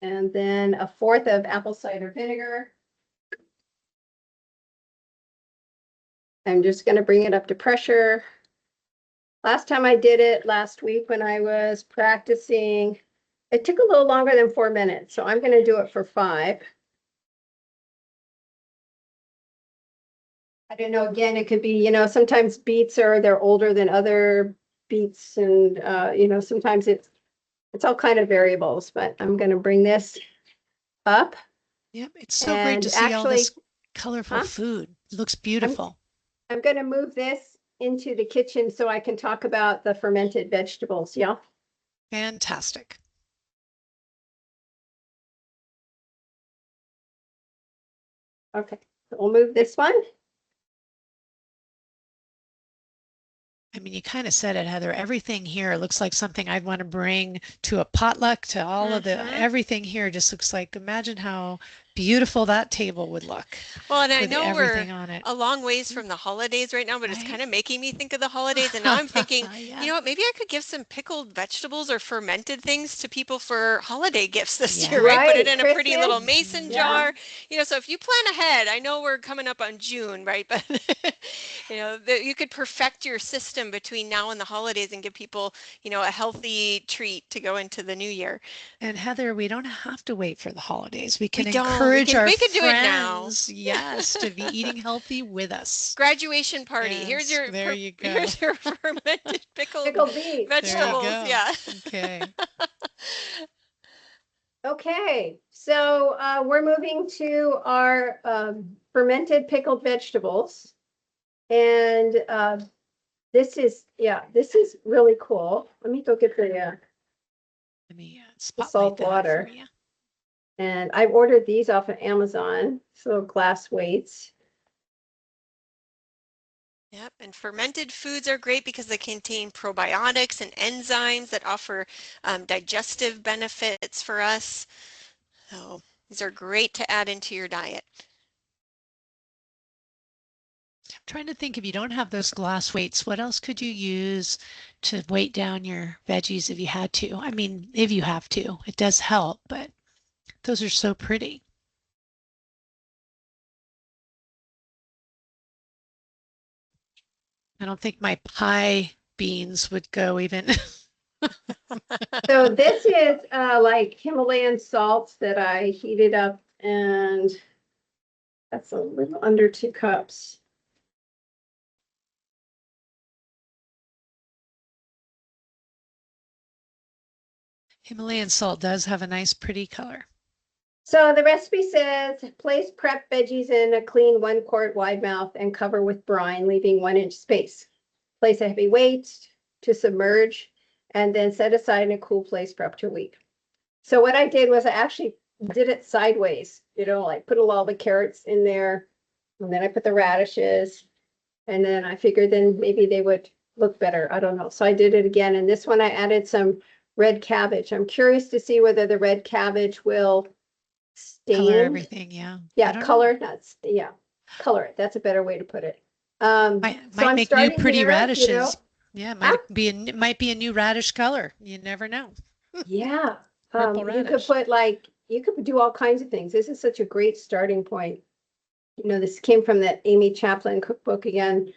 And then 1/4 of apple cider vinegar. I'm just going to bring it up to pressure. Last time I did it last week when I was practicing, it took a little longer than 4 minutes. So I'm going to do it for 5. I don't know, again, it could be, sometimes beets they're older than other beets, and sometimes it's all kind of variables, but I'm going to bring this up. Yep. It's so great to And see all this actually, colorful food. It looks beautiful. I'm going to move this into the kitchen so I can talk about the fermented vegetables. Yeah. Fantastic. Okay. So we'll move this one. I mean, you kind of said it, Heather. Everything here looks like something I'd want to bring to a potluck, to all of everything here just looks like, imagine how beautiful that table would look. Well, and I with know we're everything on it. a long ways from the holidays right now, but it's Right? kind of making me think of the holidays. And now I'm thinking, Yeah. you know what, maybe I could give some pickled vegetables or fermented things to people for holiday gifts this Yeah. year, right? Put it Right, in a pretty little Kristen? mason Yeah. jar. So if you plan ahead, I know we're coming up on June, right? But you could perfect your system between now and the holidays and give people, a healthy treat to go into the new year. And Heather, we don't have to wait for the holidays. We can We don't. encourage our We could do it now. friends, yes, to be eating healthy with us. Graduation party. Yes, there you go. Here's your fermented pickled Pickled beets. There you vegetables. go. Yeah. Okay. Okay, so we're moving to our fermented pickled vegetables. And this is really cool. Let me go get Let me spotlight salt that water. for you. And I've ordered these off of Amazon, so glass weights. Yep, and fermented foods are great because they contain probiotics and enzymes that offer digestive benefits for us. So these are great to add into your diet. I'm trying to think, if you don't have those glass weights, what else could you use to weight down your veggies if you had to? I mean, if you have to, it does help, but those are so pretty. I don't think my pie beans would go even. So this is like Himalayan salt that I heated up, and that's a little under 2 cups. Himalayan salt does have a nice pretty color. So the recipe says, place prep veggies in a clean 1 quart wide mouth and cover with brine, leaving 1-inch space. Place a heavy weight to submerge and then set aside in a cool place for up to a week. So what I did was I actually did it sideways, like put all the carrots in there, and then I put the radishes, and then I figured then maybe they would look better. I don't know. So I did it again. And this one I added some red cabbage. I'm curious to see whether the red cabbage will Color stand. everything, yeah. Yeah, color, color it. That's a better way to put it. So Might I'm make new starting pretty here, radishes. Yeah, Ah, might be a new radish color. You never know. yeah. Purple You could radish. put you could do all kinds of things. This is such a great starting point. This came from that Amy Chaplin cookbook again.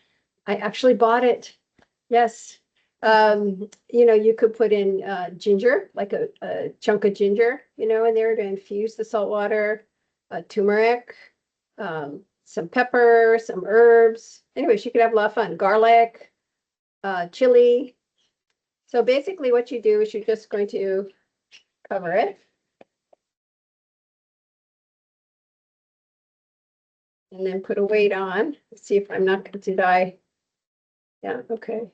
I actually bought it. Yes. You could put in ginger, like a chunk of ginger, in there to infuse the salt water, turmeric, some pepper, some herbs. Anyways, you could have a lot of fun. Garlic, chili. So basically what you do is you're just going to cover it. And then put a weight on. Let's see if I'm not, did I Yeah, okay.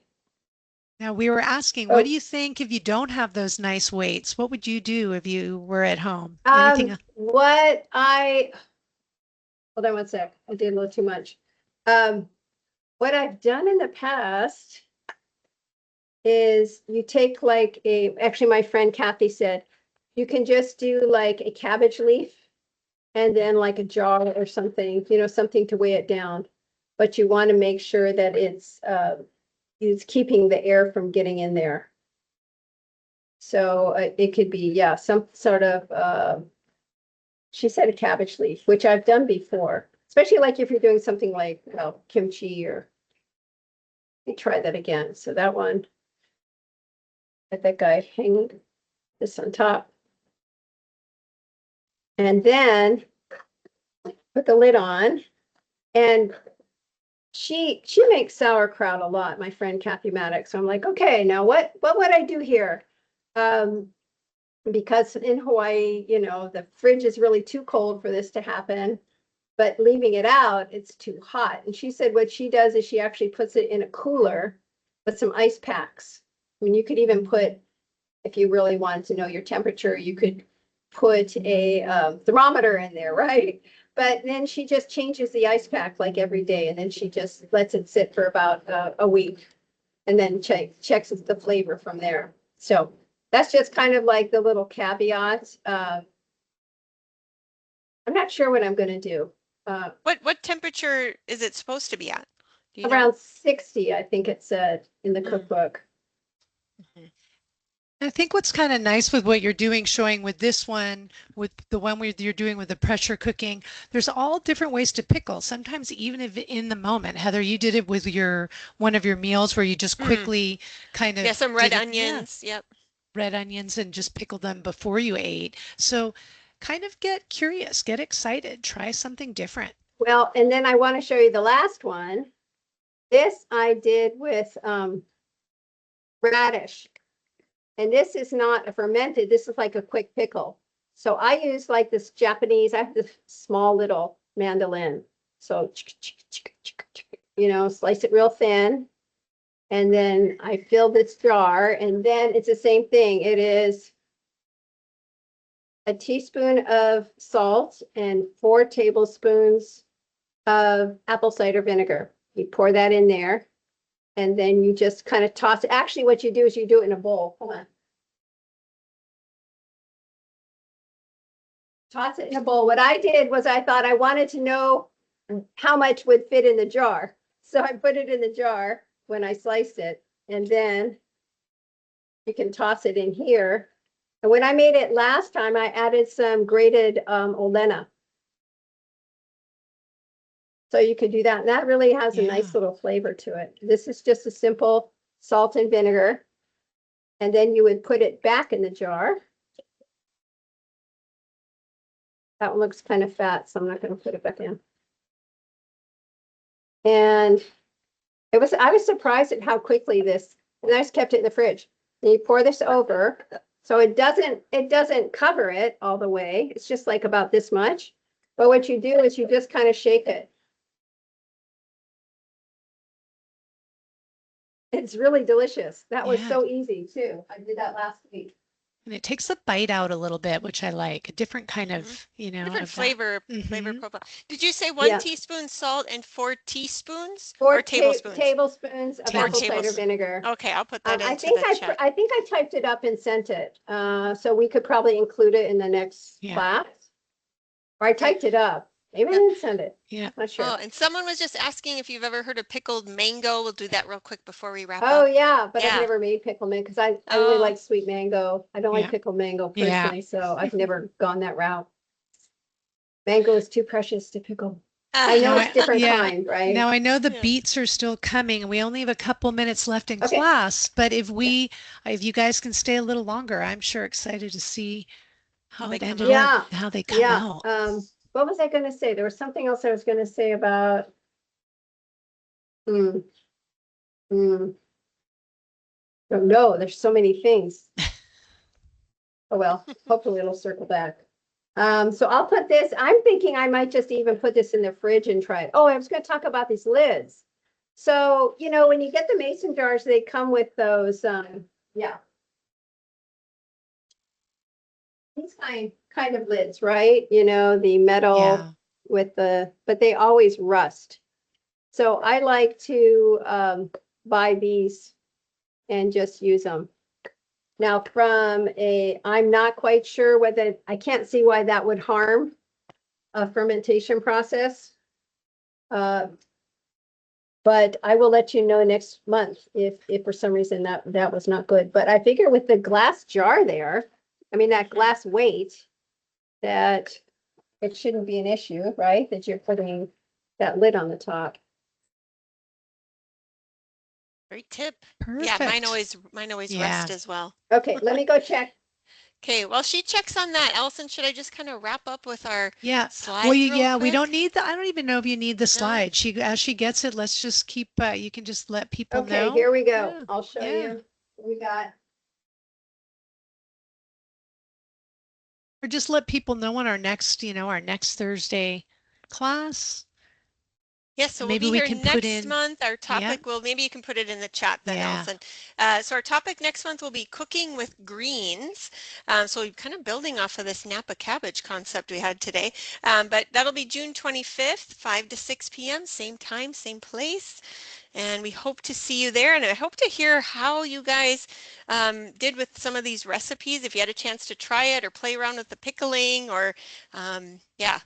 Now we were asking, what do you think if you don't have those nice weights? What would you do if you were at home? Anything? What I, hold on one sec. I did a little too much. What I've done in the past is you take like actually my friend Kathy said, you can just do like a cabbage leaf and then like a jar or something, something to weigh it down. But you want to make sure that it's keeping the air from getting in there. So it could be, yeah, some sort of, she said a cabbage leaf, which I've done before, especially like if you're doing something like, well, kimchi or, let me try that again. So that one, let that guy hang this on top. And then put the lid on. And she makes sauerkraut a lot, my friend Kathy Maddox. So I'm like, okay, now what would I do here? Because in Hawaii, the fridge is really too cold for this to happen, but leaving it out, it's too hot. And she said what she does is she actually puts it in a cooler with some ice packs. I mean, you could even put, if you really wanted to know your temperature, you could put a thermometer in there, right? But then she just changes the ice pack like every day, and then she just lets it sit for about a week, and then checks the flavor from there. So that's just kind of like the little caveat. I'm not sure what I'm going to do. What temperature is it supposed to be at? Do you know? Around 60, I think it said in the cookbook. I think what's kind of nice with what you're doing, showing with this one, with the one you're doing with the pressure cooking, there's all different ways to pickle. Sometimes even if in the moment, Heather, you did it with one of your meals where you just quickly kind of some red onions. Yep. Red onions and just pickle them before you ate. So kind of get curious, get excited, try something different. Well, and then I want to show you the last one. This I did with radish. And this is not a fermented, this is like a quick pickle. So I use like this Japanese, I have this small little mandolin. So, slice it real thin. And then I fill this jar, and then it's the same thing. It is a teaspoon of salt and 4 tablespoons of apple cider vinegar. You pour that in there. And then you just kind of toss it. Actually, what you do is you do it in a bowl. Hold on. Toss it in a bowl. What I did was I thought I wanted to know how much would fit in the jar. So I put it in the jar when I sliced it. And then you can toss it in here. And when I made it last time, I added some grated Olena. So you could do that. And that really has a nice little flavor to it. This is just a simple salt and vinegar. And then you would put it back in the jar. That one looks kind of fat, so I'm not going to put it back in. And I was surprised at how quickly this, and I just kept it in the fridge. And you pour this over. So it doesn't cover it all the way. It's just like about this much. But what you do is you just kind of shake it. It's really delicious. That was so easy too. I did that last week. And it takes the bite out a little bit, which I like. A different kind of, different flavor profile. Did you say 1 teaspoon salt and 4 teaspoons? 4 or tablespoons? Tablespoons of apple cider vinegar. Okay, I'll put that into I think the chat. I think I typed it up and sent it. So we could probably include it in the next class. Or I typed it up. Maybe I didn't send it. Yeah. Not sure. Oh, and someone was just asking if you've ever heard of pickled mango. We'll do that real quick before we wrap up. Oh yeah, but I've never made pickled mango because I really like sweet mango. I don't like pickled mango personally, so I've never gone that route. Mango is too precious to pickle. I know it's different kind, right? Now I know the beets are still coming, and we only have a couple minutes left in class. But if you guys can stay a little longer, I'm sure excited to see how it ended up, how they come out. What was I going to say? There was something else I was going to say about. Oh, no, there's so many things. Oh well, hopefully it'll circle back. So I'll put this. I'm thinking I might just even put this in the fridge and try it. Oh, I was going to talk about these lids. So, when you get the mason jars, they come with those, yeah. These kind of lids, right? The metal Yeah. with but they always rust. So I like to buy these and just use them. Now I'm not quite sure whether, I can't see why that would harm a fermentation process. But I will let you know next month if for some reason that was not good. But I figure with the glass jar there, I mean, that glass weight, that it shouldn't be an issue, right? That you're putting that lid on the top. Great tip. Yeah, Perfect. mine always Yeah. rust as well. Okay, let me go check. Okay, while she checks on that, Allison, should I just kind of wrap up with our Yeah. Well, slides real yeah, we don't quick? need I don't even know if you need the No? slide. As she gets it, let's just keep, you can just let people Okay, know. here we go. Yeah. I'll show Yeah. you. We got, Or just let people know on our next Thursday class. Yes, so And we'll maybe be we here can put next in, month. Our yeah, topic will, maybe you can put it in the chat then, yeah. Allison. So our topic next month will be cooking with greens. So we're kind of building off of this Napa cabbage concept we had today. But that'll be June 25th, 5 to 6 p.m., same time, same place. And we hope to see you there. And I hope to hear how you guys did with some of these recipes, if you had a chance to try it or play around with the pickling or, yeah.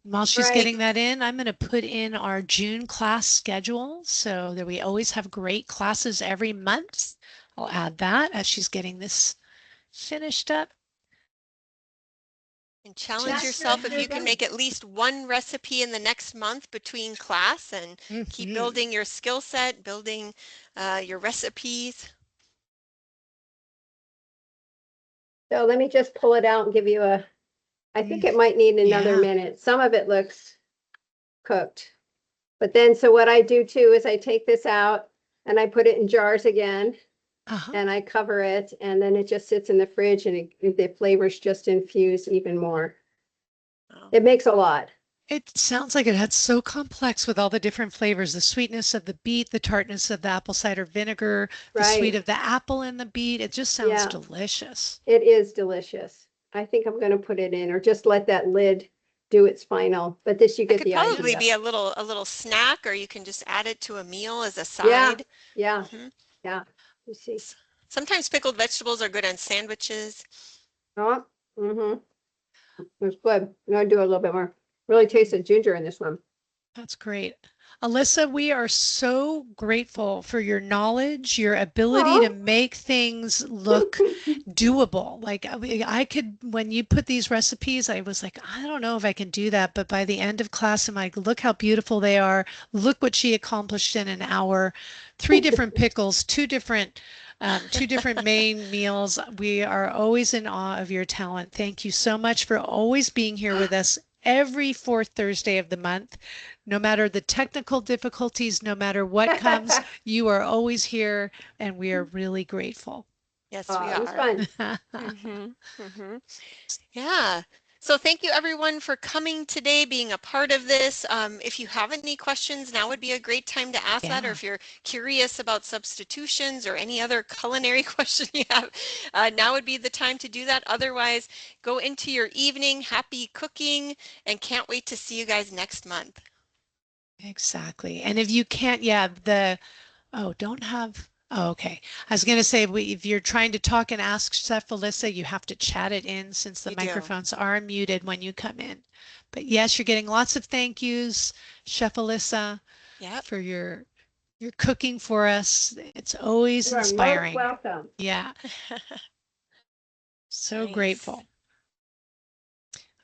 While she's right. getting that in, I'm going to put in our June class schedule so that we always have great classes every month. I'll add that as she's getting this finished up. And challenge That's Just, yourself good. if You're you can done. make at least one recipe in the next month between class and keep mhm. building your skill set, building your recipes. So let me just pull it out and give you I think Mm, it might need another yeah. minute. Some of it looks cooked. But then, so what I do too is I take this out and I put it in jars again Uh-huh. and I cover it and then it just sits in the fridge and the flavors just infuse even more. Oh, It makes a lot. It sounds like it's so complex with all the different flavors, the sweetness of the beet, the tartness of the apple cider vinegar, the sweet Right. of the apple and the beet. It just sounds Yeah, delicious. it is delicious. I think I'm going to put it in or just let that lid do its final. But this, you that get could the Yeah. probably idea. be a little snack, or you can just add it to a meal as a Yeah, side. yeah, Mhm. yeah. You see. Sometimes pickled vegetables are good on sandwiches. Oh, mm-hmm. It's good. I'm going to do a little bit more. Really taste Mm. the ginger in this one. That's great. Alyssa, we are so grateful for your knowledge, your ability to Oh. make things look doable. Like I could, when you put these recipes, I was like, I don't know if I can do that. But by the end of class, I'm like, look how beautiful they are. Look what she accomplished in an hour. Three different pickles, two different main meals. We are always in awe of your talent. Thank you so much for always being here with us every fourth Thursday of the month. No matter the technical difficulties, no matter what comes, you are always here, and we are really grateful. Yes, we Oh, it was are. fun. Mm-hmm. Mm-hmm. Yeah. So thank you everyone for coming today, being a part of this. If you have any questions, now would be a great time to ask that, or Yeah, if you're curious about substitutions or any other culinary question you have, now would be the time to do that. Otherwise, go into your evening, happy cooking, and can't wait to see you guys next month. exactly. And if you can't, yeah, don't have, oh, okay. I was going to say, if you're trying to talk and ask Chef Alyssa, you have to chat it in since the You do. microphones are muted when you come in. But yes, you're getting lots of thank yous, Chef Alyssa, Yep. for your cooking for us. It's always You are most inspiring. welcome. Yeah, so Nice. grateful.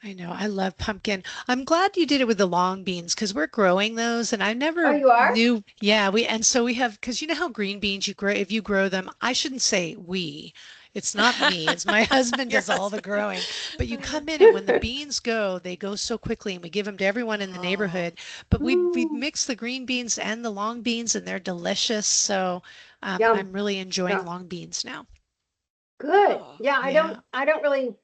I know. I love pumpkin. I'm glad you did it with the long beans because we're growing those and I Oh, never you are? knew. Yeah, and so we have, because you know how green beans you grow, if you grow them, I shouldn't say we. It's not me. It's my husband Your does all the husband. growing. But you come in and when the beans go, they go so quickly and we give them to everyone in the Oh, neighborhood. But we Ooh, mix the green beans and the long beans and they're delicious. So yum. I'm really enjoying Yeah. long beans now. Good. oh. Yeah, Yeah. I don't really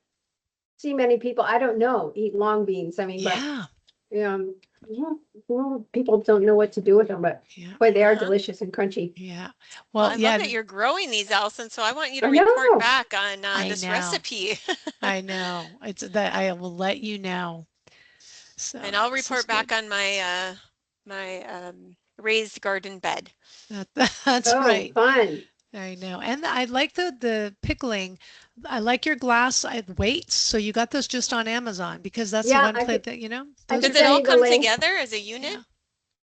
see many people I don't know eat long beans. I mean, but Yeah. Well, people don't know what to do with them, but Yeah. boy, they are Uh-huh. delicious and crunchy. Yeah. Well, Well, I love yeah, that you're growing these, Allison, so I want you to I report know. back on I this know. recipe. I know. It's that I will let you know. And So I'll this is report back good. on my raised garden bed. That, that's Oh, right. fun. I know. And I like the pickling. I like your glass weights. So you got those just on Amazon because that's the Yeah, one plate that, you know, I those can are Does it send all you the great. come link. together as a unit?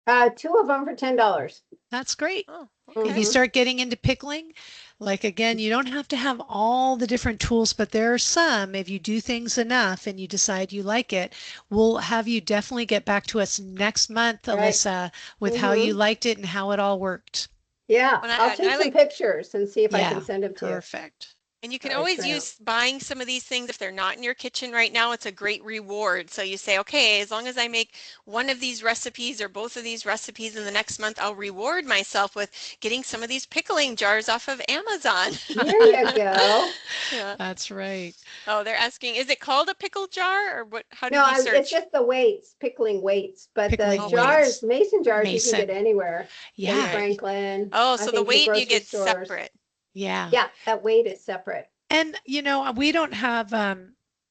Yeah. 2 of them for $10. That's great. Oh, If okay. you Mm-hmm. start getting into pickling, like again, you don't have to have all the different tools, but there are some, if you do things enough and you decide you like it, we'll have you definitely get back to us next month, Right. Alyssa, with how you Mm-hmm. liked it and how it all worked. Yeah, When I'll and take I some like pictures and see if I can Yeah, send them to you. perfect. And you can How I always turn out. use buying some of these things if they're not in your kitchen right now. It's a great reward. So you say, okay, as long as I make one of these recipes or both of these recipes in the next month, I'll reward myself with getting some of these pickling jars off of Amazon. There you go. Yeah. That's right. Oh, they're asking, is it called a pickle jar or what? How No, did you it's search? just the weights, pickling weights, but the Pickling Oh, weight. jars, weights. mason jars, you can get Mason. anywhere. Ben Yeah. Right. Franklin, Oh, I so the think the weight you grocery get stores. separate. Yeah. Yeah, that weight is separate. And we don't have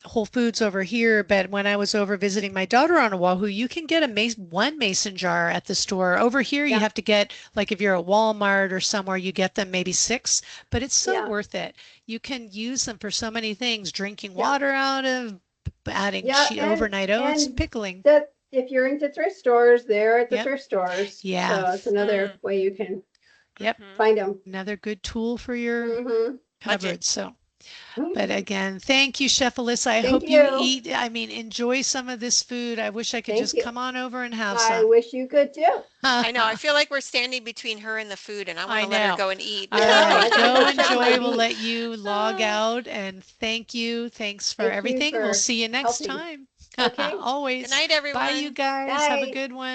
Whole Foods over here, but when I was over visiting my daughter on Oahu, you can get one mason jar at the store. Over here, you Yeah, have to get, like if you're at Walmart or somewhere, you get them maybe six, but it's so yeah, worth it. You can use them for so many things, drinking yeah, water out of, adding yeah, overnight oats, and pickling. that if you're into thrift stores, they're at the Yep. thrift stores. Yeah. So it's another Mm, way you can Yep. find them. Another good tool for your Mm-hmm. budget. cupboard. So. But again, thank you, Chef Alyssa. I Thank hope you you. eat, I mean, enjoy some of this food. I wish I could Thank just you. come on over and have I some. wish you could too. I know. I feel like we're standing between her and the food, and I want I to let her know. go and eat. No, All I right, gotta go go check my enjoy. We'll let beets. you log Ah, out and thank you. Thanks for Thank you everything. We'll for see you next helping. time. Okay. good Always. night, Bye, you everyone. guys. Have a Bye. good one.